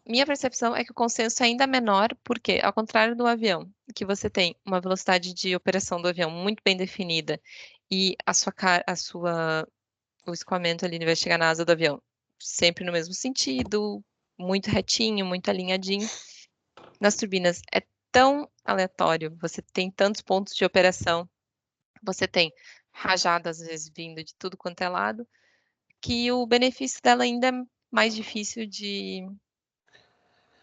S2: minha percepção é que o consenso é ainda menor, porque, ao contrário do avião, que você tem uma velocidade de operação do avião muito bem definida e o escoamento ali vai chegar na asa do avião sempre no mesmo sentido, muito retinho, muito alinhadinho. Nas turbinas é tão aleatório, você tem tantos pontos de operação, você tem rajadas às vezes vindo de tudo quanto é lado, que o benefício dela ainda é mais difícil de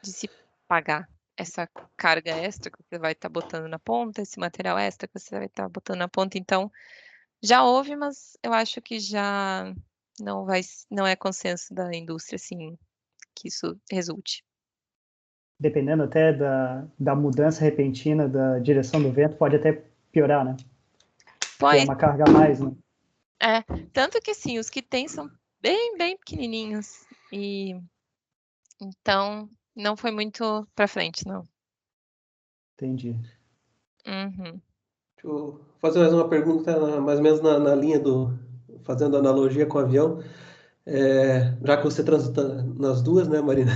S2: se pagar. Essa carga extra que você vai estar botando na ponta, esse material extra que você vai estar botando na ponta. Então, já houve, mas eu acho que já não é consenso da indústria, assim, que isso resulte.
S3: Dependendo até da mudança repentina da direção do vento, pode até piorar, né? Que é
S2: Pois
S3: uma carga a mais, né?
S2: é, tanto que assim, os que tem são bem pequenininhos e então não foi muito para frente, não.
S3: Entendi.
S2: Uhum.
S1: Deixa eu fazer mais uma pergunta, mais ou menos na linha fazendo analogia com o avião. Já que você transita nas duas, né, Marina?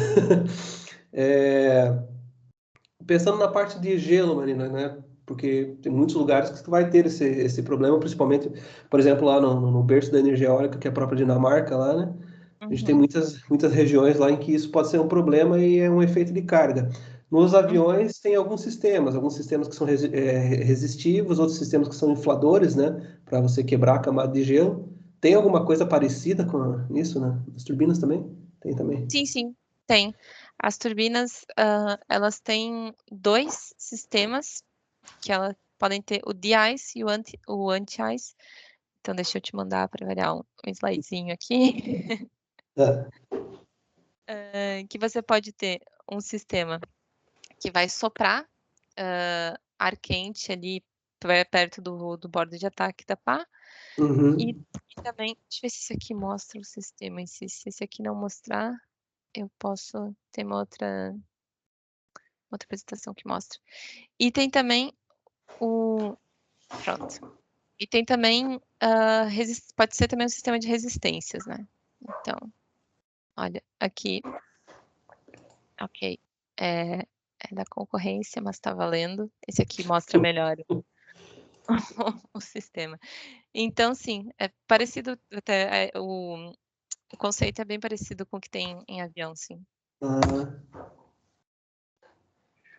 S1: É, pensando na parte de gelo, Marina, né? Porque tem muitos lugares que tu vai ter esse problema, principalmente, por exemplo, lá no berço da energia eólica, que é a própria Dinamarca, lá, né? A gente tem
S2: Uhum.
S1: muitas regiões lá em que isso pode ser um problema e é um efeito de carga. Nos aviões tem alguns sistemas que são resistivos, outros sistemas que são infladores, né? Para você quebrar a camada de gelo. Tem alguma coisa parecida com isso, né? Nas turbinas também? Tem também.
S2: Sim, tem. As turbinas, elas têm dois sistemas que elas podem ter o de-ice e o anti-ice. Então, deixa eu te mandar para variar um slidezinho aqui.
S1: É.
S2: Que você pode ter um sistema que vai soprar ar quente ali perto do bordo de ataque da pá. E
S1: Uhum.
S2: também, deixa eu ver se isso aqui mostra o sistema em si. Se esse aqui não mostrar, eu posso ter uma outra apresentação que mostra. E tem também o. Pronto. E tem também. Pode ser também um sistema de resistências, né? Então, olha, aqui. Ok. É da concorrência, mas tá valendo. Esse aqui mostra melhor o sistema. Então, sim, é parecido, até o conceito é bem parecido com o que tem em avião, sim.
S1: Ah,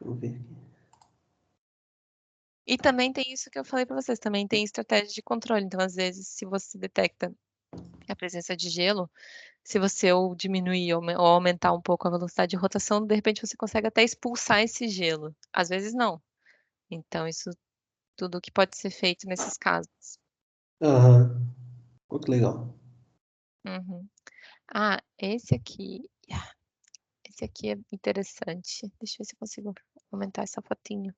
S1: Vamos ver aqui.
S2: E também tem isso que eu falei para vocês, também tem estratégia de controle. Então, às vezes, se você detecta a presença de gelo, se você ou diminuir ou aumentar um pouco a velocidade de rotação, de repente você consegue até expulsar esse gelo. Às vezes não. Então, isso tudo que pode ser feito nesses casos.
S1: Aham. Pô, que legal.
S2: Uhum. Ah, esse aqui. Esse aqui é interessante. Deixa eu ver se eu consigo aumentar essa fotinho.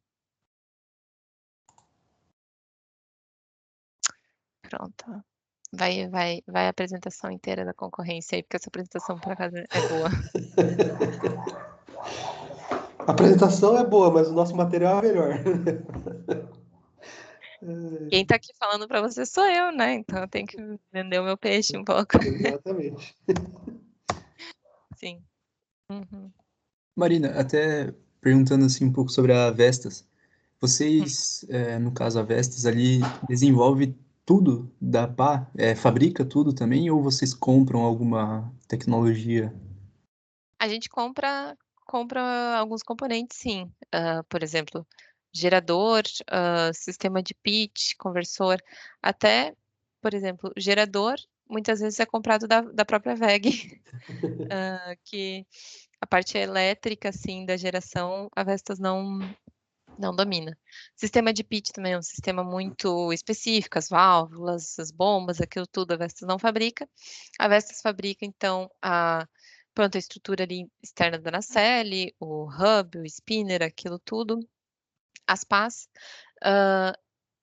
S2: Pronto. Vai a apresentação inteira da concorrência aí, porque essa apresentação, por acaso, é boa.
S1: A apresentação é boa, mas o nosso material é melhor.
S2: Quem tá aqui falando pra você sou eu, né? Então eu tenho que vender o meu peixe um pouco.
S1: Exatamente.
S2: Sim. Uhum.
S4: Marina, até perguntando assim um pouco sobre a Vestas. Vocês, no caso a Vestas ali, desenvolve tudo da pá? Fabrica tudo também ou vocês compram alguma tecnologia?
S2: A gente compra alguns componentes, sim. Por exemplo, gerador, sistema de pitch, conversor. Até, por exemplo, gerador muitas vezes é comprado da própria WEG, que a parte elétrica, assim, da geração, a Vestas não domina. Sistema de pitch também é um sistema muito específico, as válvulas, as bombas, aquilo tudo a Vestas não fabrica. A Vestas fabrica, então, pronto, a estrutura ali externa da nacelle, o hub, o spinner, aquilo tudo, as pás.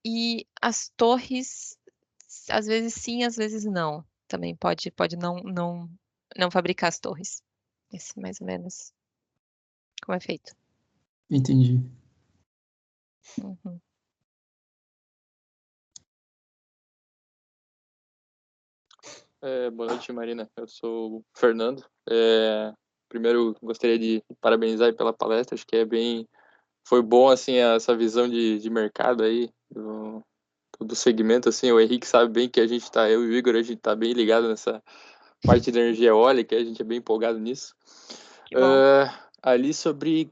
S2: E as torres, às vezes sim, às vezes não. Também pode não fabricar as torres. Esse mais ou menos como é feito.
S4: Entendi.
S2: Uhum.
S5: Boa noite, Marina. Eu sou o Fernando. Primeiro, gostaria de parabenizar aí pela palestra. Acho que foi bom assim essa visão de mercado aí do segmento. Assim, o Henrique sabe bem que eu e o Igor, a gente tá bem ligado nessa parte de energia eólica. A gente é bem empolgado nisso.
S2: Que bom.
S5: Ali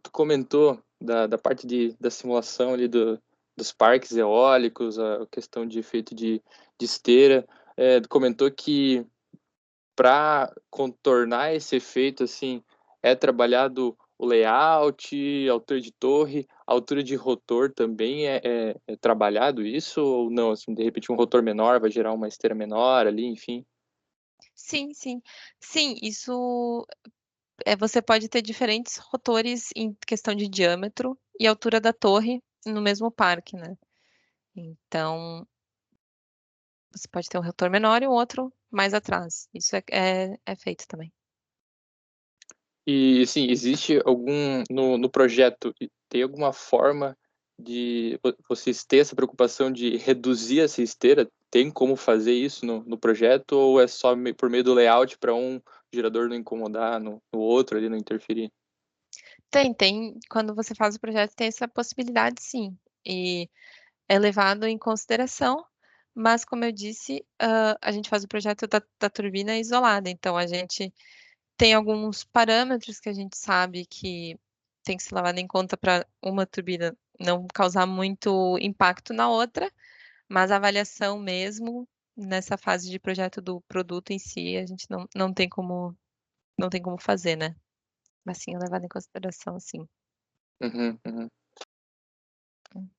S5: tu comentou da parte da simulação ali dos parques eólicos, a questão de efeito de esteira. Tu comentou que para contornar esse efeito, assim, é trabalhado o layout, a altura de torre, a altura de rotor também é trabalhado isso ou não? Assim, de repente um rotor menor vai gerar uma esteira menor ali, enfim.
S2: Sim, sim. Sim, isso você pode ter diferentes rotores em questão de diâmetro e altura da torre no mesmo parque, né? Então, você pode ter um rotor menor e um outro mais atrás. Isso é feito também.
S5: E, assim, existe no projeto, tem alguma forma de vocês terem essa preocupação de reduzir essa esteira? Tem como fazer isso no projeto ou é só por meio do layout para um gerador não incomodar no outro ali, não interferir?
S2: Tem. Quando você faz o projeto, tem essa possibilidade, sim. E é levado em consideração, mas, como eu disse, a gente faz o projeto da turbina isolada. Então, a gente tem alguns parâmetros que a gente sabe que tem que ser levado em conta para uma turbina não causar muito impacto na outra, mas a avaliação mesmo, nessa fase de projeto do produto em si, a gente não tem como fazer, né? Mas sim, é levado em consideração, sim.
S5: Uhum, uhum.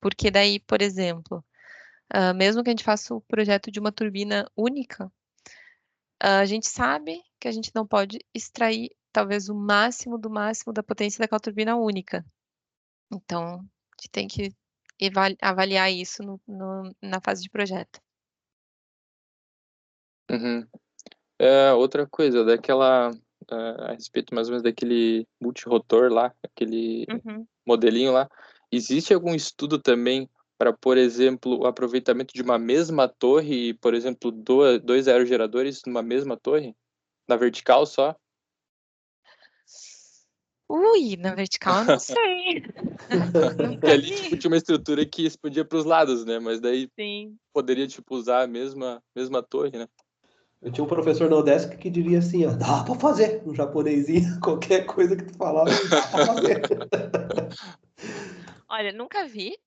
S2: Porque daí, por exemplo, mesmo que a gente faça o projeto de uma turbina única, a gente sabe que a gente não pode extrair talvez o máximo do máximo da potência daquela turbina única. Então, a gente tem que avaliar isso na fase de projeto.
S5: Uhum. Outra coisa, a respeito mais ou menos daquele multirotor lá, aquele
S2: Uhum.
S5: modelinho lá, existe algum estudo também para, por exemplo, o aproveitamento de uma mesma torre e, por exemplo, dois aerogeradores numa mesma torre, na vertical só?
S2: Ui, na vertical eu não sei.
S5: Que
S2: Nunca
S5: ali, tipo,
S2: vi.
S5: tinha uma estrutura que expandia para os lados, né? Mas daí
S2: Sim.
S5: poderia, tipo, usar a mesma torre, né?
S1: Eu tinha um professor na UDESC que diria assim, ó, dá pra fazer, um japonesinho, qualquer coisa que tu falava, dá pra fazer.
S2: Olha, nunca vi.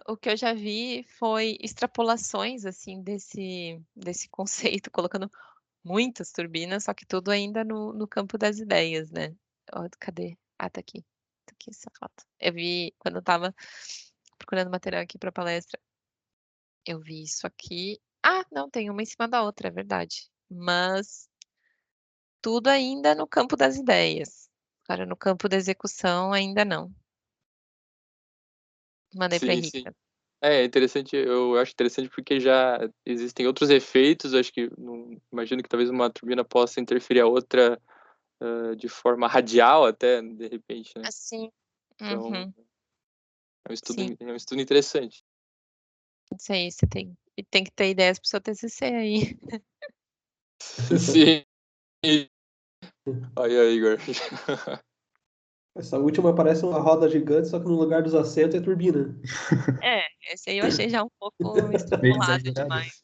S2: O que eu já vi foi extrapolações, assim, desse conceito, colocando muitas turbinas, só que tudo ainda no campo das ideias, né? Ó, cadê? Ah, tá aqui. Tá aqui essa foto. Eu vi, quando eu tava procurando material aqui para palestra, eu vi isso aqui. Ah, não, tem uma em cima da outra, é verdade. Mas tudo ainda no campo das ideias. Agora, no campo da execução, ainda não. Mandei para
S5: Sim,
S2: Henrique.
S5: sim. É interessante, eu acho interessante porque já existem outros efeitos, acho que imagino que talvez uma turbina possa interferir a outra de forma radial até, de repente, né?
S2: Assim.
S5: Então,
S2: Uhum. Sim,
S5: é um estudo interessante.
S2: isso aí, você tem que ter ideias pro seu TCC aí.
S5: Sim. Aí, Igor.
S1: Essa última parece uma roda gigante, só que no lugar dos assentos é turbina.
S2: Esse aí eu achei já um pouco
S4: Meio
S2: extrapolado
S4: exagerado.
S2: demais.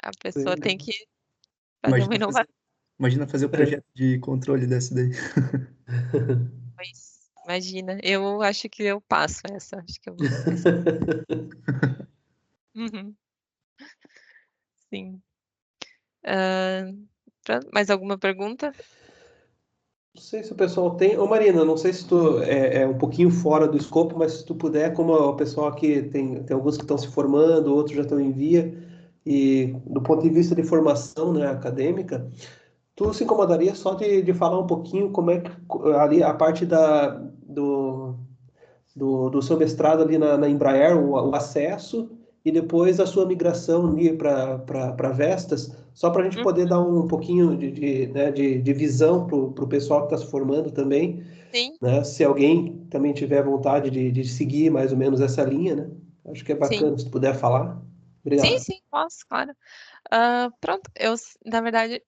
S2: A pessoa
S1: Sim.
S2: tem que fazer uma inovação.
S4: Imagina fazer o projeto de controle dessa daí.
S2: Imagina, eu acho que eu passo essa. Acho que eu vou. Uhum, sim. Mais alguma pergunta?
S1: Não sei se o pessoal tem. Ô Marina, não sei se tu é um pouquinho fora do escopo, mas se tu puder, como o pessoal aqui tem alguns que estão se formando, outros já estão em via, e do ponto de vista de formação, né, acadêmica, tu se incomodaria só de falar um pouquinho como é que ali a parte do seu mestrado ali na Embraer, o acesso, e depois a sua migração ali para Vestas, só para a gente
S2: Hum,
S1: poder dar um pouquinho né, de visão para o pessoal que está se formando também,
S2: Sim,
S1: né? Se alguém também tiver vontade de seguir mais ou menos essa linha, né? Acho que é
S2: sim.
S1: bacana se tu puder falar.
S2: Sim,
S1: Obrigado.
S2: sim, posso, claro. Pronto, na verdade,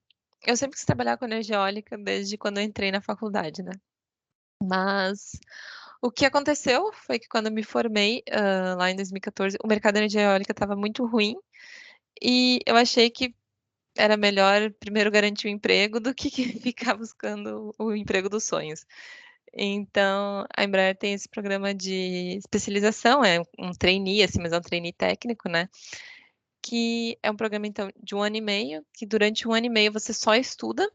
S2: eu sempre quis trabalhar com energia eólica desde quando eu entrei na faculdade, né? Mas o que aconteceu foi que quando eu me formei, lá em 2014, o mercado de energia eólica estava muito ruim e eu achei que era melhor primeiro garantir o emprego do que ficar buscando o emprego dos sonhos. Então, a Embraer tem esse programa de especialização, é um trainee, assim, mas é um trainee técnico, né? Que é um programa, então, de 1 ano e meio, que durante 1 ano e meio você só estuda,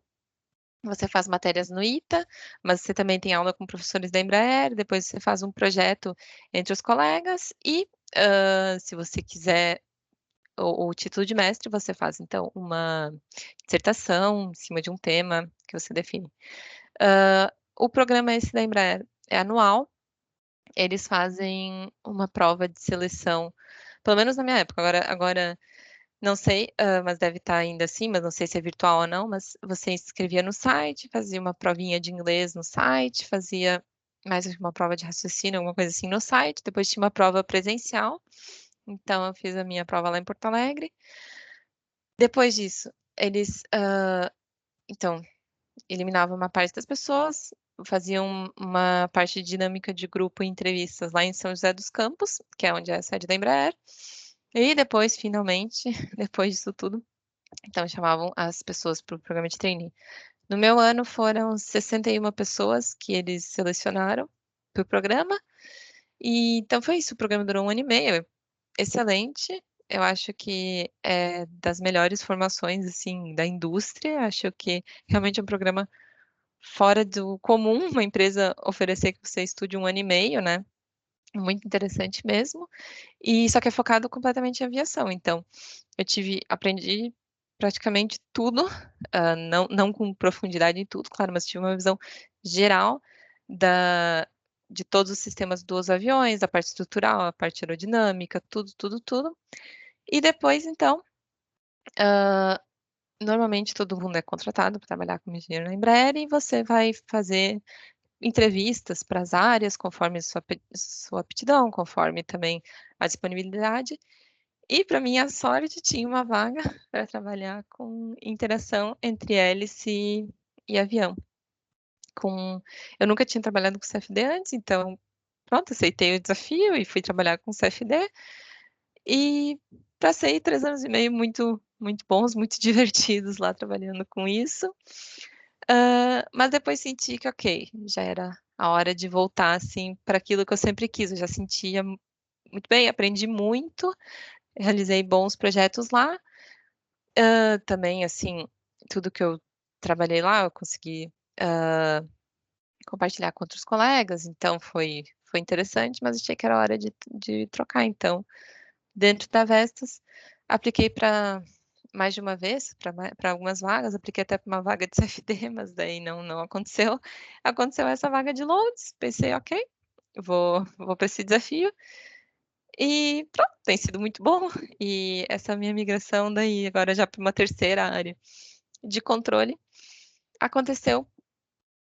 S2: você faz matérias no ITA, mas você também tem aula com professores da Embraer, depois você faz um projeto entre os colegas e, se você quiser o título de mestre, você faz, então, uma dissertação em cima de um tema que você define. O programa esse da Embraer é anual, eles fazem uma prova de seleção, pelo menos na minha época, agora não sei, mas deve estar ainda assim, mas não sei se é virtual ou não, mas você inscrevia no site, fazia uma provinha de inglês no site, fazia mais uma prova de raciocínio, alguma coisa assim no site, depois tinha uma prova presencial, então eu fiz a minha prova lá em Porto Alegre. Depois disso, eles, então, eliminavam uma parte das pessoas, faziam uma parte de dinâmica de grupo e entrevistas lá em São José dos Campos, que é onde é a sede da Embraer. E depois, finalmente, depois disso tudo, então chamavam as pessoas para o programa de trainee. No meu ano foram 61 pessoas que eles selecionaram para o programa. E então foi isso, o programa durou 1 ano e meio, excelente. Eu acho que é das melhores formações assim da indústria. Acho que realmente é um programa fora do comum, uma empresa oferecer que você estude 1 ano e meio, né? Muito interessante mesmo. E só que é focado completamente em aviação. Então, aprendi praticamente tudo, não com profundidade em tudo, claro, mas tive uma visão geral de todos os sistemas dos aviões, a parte estrutural, a parte aerodinâmica, tudo, tudo, tudo. E depois, então, normalmente todo mundo é contratado para trabalhar como engenheiro na Embraer e você vai fazer entrevistas para as áreas, conforme sua aptidão, conforme também a disponibilidade. E, para minha sorte, tinha uma vaga para trabalhar com interação entre hélice e avião. Eu nunca tinha trabalhado com CFD antes, então, pronto, aceitei o desafio e fui trabalhar com CFD. E passei 3 anos e meio muito muito bons, muito divertidos lá trabalhando com isso. Mas depois senti que, ok, já era a hora de voltar, assim, para aquilo que eu sempre quis. Eu já sentia muito bem, aprendi muito, realizei bons projetos lá. Também, assim, tudo que eu trabalhei lá, eu consegui compartilhar com outros colegas, então foi interessante, mas achei que era hora de trocar. Então, dentro da Vestas, apliquei para mais de uma vez, para algumas vagas, apliquei até para uma vaga de CFD, mas daí não aconteceu. Aconteceu essa vaga de loads, pensei, ok, vou para esse desafio. E pronto, tem sido muito bom. E essa minha migração daí, agora já para uma terceira área de controle, aconteceu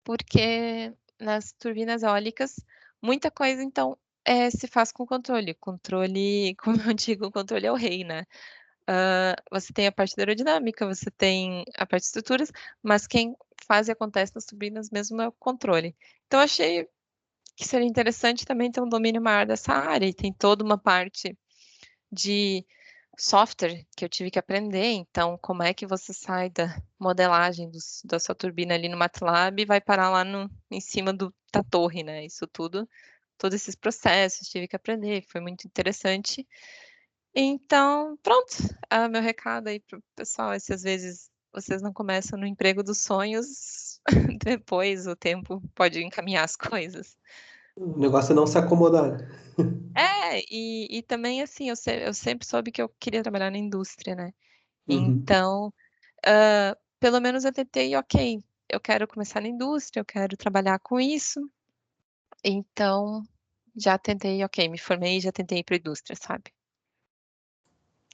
S2: porque nas turbinas eólicas, muita coisa, então, se faz com controle. Controle, como eu digo, o controle é o rei, né? Você tem a parte da aerodinâmica, você tem a parte de estruturas, mas quem faz e acontece nas turbinas mesmo é o controle. Então, achei que seria interessante também ter um domínio maior dessa área, e tem toda uma parte de software que eu tive que aprender. Então, como é que você sai da modelagem da sua turbina ali no MATLAB e vai parar lá em cima da torre, né? Isso tudo, todos esses processos, tive que aprender, foi muito interessante. Então, pronto, meu recado aí pro pessoal é se às vezes vocês não começam no emprego dos sonhos, depois o tempo pode encaminhar as coisas.
S1: O negócio é não se acomodar, né?
S2: E também, assim, eu sempre soube que eu queria trabalhar na indústria, né?
S1: Uhum.
S2: Então, pelo menos eu tentei, ok, eu quero começar na indústria, eu quero trabalhar com isso. Então, já tentei, ok, me formei e já tentei ir para a indústria, sabe?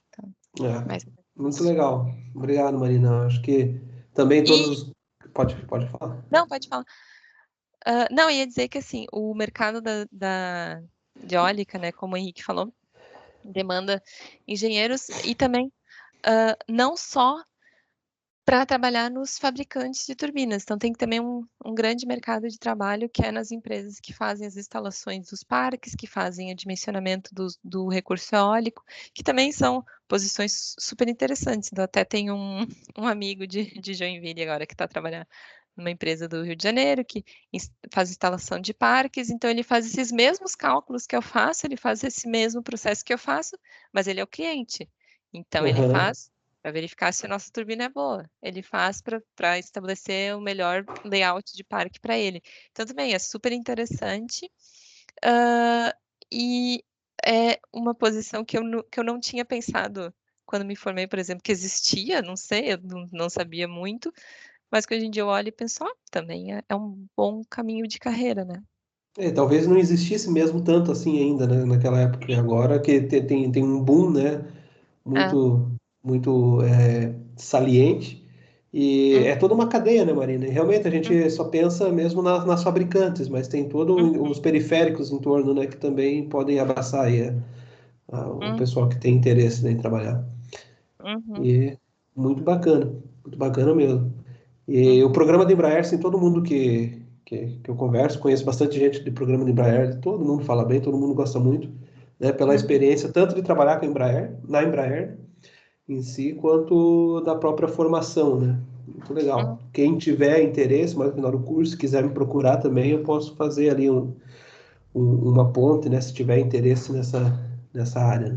S2: Então,
S1: É,
S2: mas
S1: muito
S2: isso.
S1: legal. Obrigado, Marina. Acho que também
S2: E,
S1: todos. Pode falar.
S2: não, pode falar. Não, ia dizer que, assim, o mercado de eólica, né, como o Henrique falou, demanda engenheiros e também não só para trabalhar nos fabricantes de turbinas. Então, tem também um grande mercado de trabalho que é nas empresas que fazem as instalações dos parques, que fazem o dimensionamento do recurso eólico, que também são posições super interessantes. Então, até tem um amigo de Joinville agora que está trabalhando numa empresa do Rio de Janeiro, que faz instalação de parques. Então, ele faz esses mesmos cálculos que eu faço, ele faz esse mesmo processo que eu faço, mas ele é o cliente. Então, ele
S1: Uhum.
S2: faz para verificar se a nossa turbina é boa. Ele faz para estabelecer o melhor layout de parque para ele. Então, também é super interessante. E é uma posição que eu não tinha pensado quando me formei, por exemplo, que existia, não sei, eu não sabia muito, mas que hoje em dia eu olho e penso, também é um bom caminho de carreira, né?
S1: Talvez não existisse mesmo tanto assim ainda, né, naquela época. E agora que tem um boom, né,
S2: É.
S1: muito saliente. E
S2: Hum,
S1: é toda uma cadeia, né, Marina? E realmente a
S2: hum,
S1: gente só pensa mesmo nas fabricantes, mas tem todos
S2: hum,
S1: os periféricos em torno, né, que também podem abraçar aí, o
S2: hum,
S1: pessoal que tem interesse, né, em trabalhar.
S2: uhum,
S1: E muito bacana mesmo. E o
S2: uhum,
S1: programa da Embraer, assim, todo mundo que eu converso, conheço bastante gente de programa da Embraer, todo mundo fala bem, todo mundo gosta muito, né, pela
S2: uhum,
S1: experiência tanto de trabalhar com a Embraer, na Embraer em si, quanto da própria formação, né? Muito legal.
S2: uhum.
S1: Quem tiver interesse, mais no final do curso, quiser me procurar também, eu posso fazer ali uma ponte, né, se tiver interesse nessa área, né?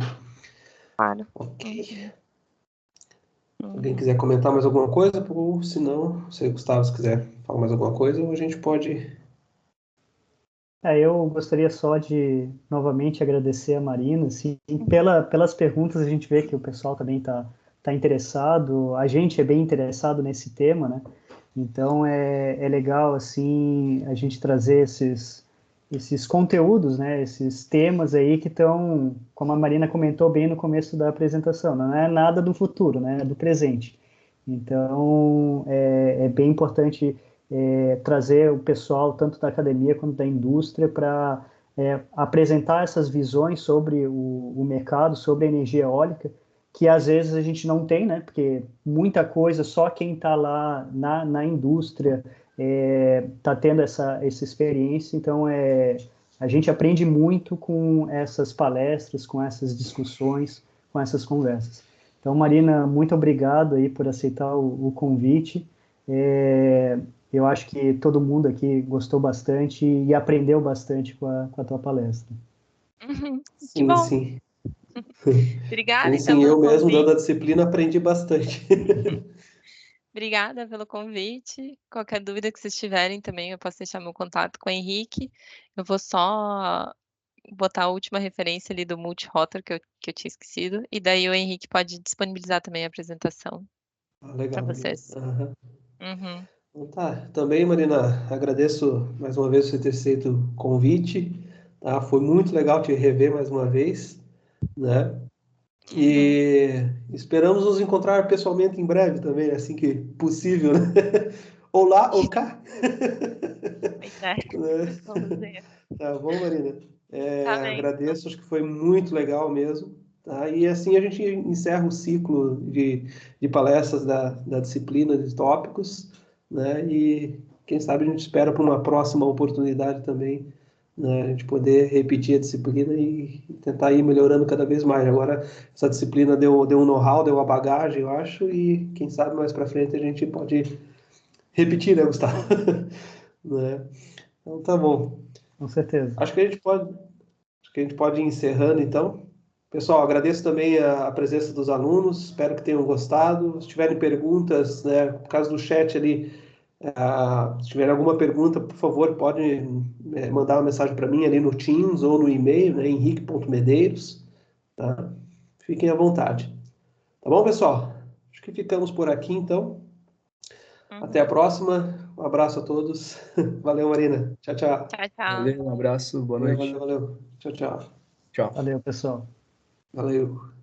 S2: Claro.
S1: Ok.
S2: Uhum,
S1: Alguém
S2: uhum.
S1: quiser comentar mais alguma coisa, ou se não, se Gustavo, se quiser falar mais alguma coisa, a gente pode.
S3: Eu gostaria só de novamente agradecer a Marina, assim, pelas perguntas a gente vê que o pessoal também tá interessado, a gente é bem interessado nesse tema, né? Então é legal assim a gente trazer esses conteúdos, né? Esses temas aí que estão, como a Marina comentou bem no começo da apresentação, não é nada do futuro, né? É do presente. Então é bem importante trazer o pessoal, tanto da academia quanto da indústria, para apresentar essas visões sobre o mercado, sobre a energia eólica, que às vezes a gente não tem, né? Porque muita coisa, só quem está lá na indústria está tendo essa experiência, então a gente aprende muito com essas palestras, com essas discussões, com essas conversas. Então, Marina, muito obrigado aí por aceitar o convite. Eu acho que todo mundo aqui gostou bastante e aprendeu bastante com a tua palestra.
S2: Que
S1: Sim,
S2: bom.
S1: sim.
S2: Obrigada,
S1: Sim,
S2: então,
S1: sim,
S2: pelo
S1: eu mesmo, dando a
S2: convite.
S1: disciplina, aprendi bastante.
S2: Obrigada pelo convite. Qualquer dúvida que vocês tiverem também, eu posso deixar meu contato com o Henrique. Eu vou só botar a última referência ali do Multirotor que eu tinha esquecido, e daí o Henrique pode disponibilizar também a apresentação para
S1: Legal, Marina.
S2: vocês.
S1: Aham.
S2: Uhum.
S1: Então tá, também, Marina, agradeço mais uma vez você ter aceito o convite, tá? Foi muito legal te rever mais uma vez, né? E esperamos nos encontrar pessoalmente em breve também, assim que possível, né? Ou lá ou cá.
S2: Pois é,
S1: Né?
S2: vamos ver.
S1: Tá bom, Marina?
S2: Tá bem.
S1: Agradeço, acho que foi muito legal mesmo. Tá? E assim a gente encerra o ciclo de palestras da disciplina de tópicos, né? E quem sabe a gente espera para uma próxima oportunidade também, né? A gente poder repetir a disciplina e tentar ir melhorando cada vez mais. Agora, essa disciplina deu um know-how, deu uma bagagem, eu acho, e quem sabe mais para frente a gente pode repetir, né, Gustavo? Né? Então tá bom.
S3: Com certeza.
S1: Acho que a gente pode ir encerrando, então. Pessoal, agradeço também a presença dos alunos, espero que tenham gostado. Se tiverem perguntas, né, por causa do chat ali, se tiverem alguma pergunta, por favor, podem mandar uma mensagem para mim ali no Teams ou no e-mail, né, henrique.medeiros, tá? Fiquem à vontade. Tá bom, pessoal? Acho que ficamos por aqui, então. Até a próxima. Um abraço a todos. Valeu, Marina. Tchau, tchau.
S2: Tchau, tchau.
S4: Valeu, um abraço, boa
S1: Valeu,
S4: noite.
S1: valeu, valeu. Tchau, tchau.
S4: Tchau.
S3: Valeu, pessoal.
S1: Valeu.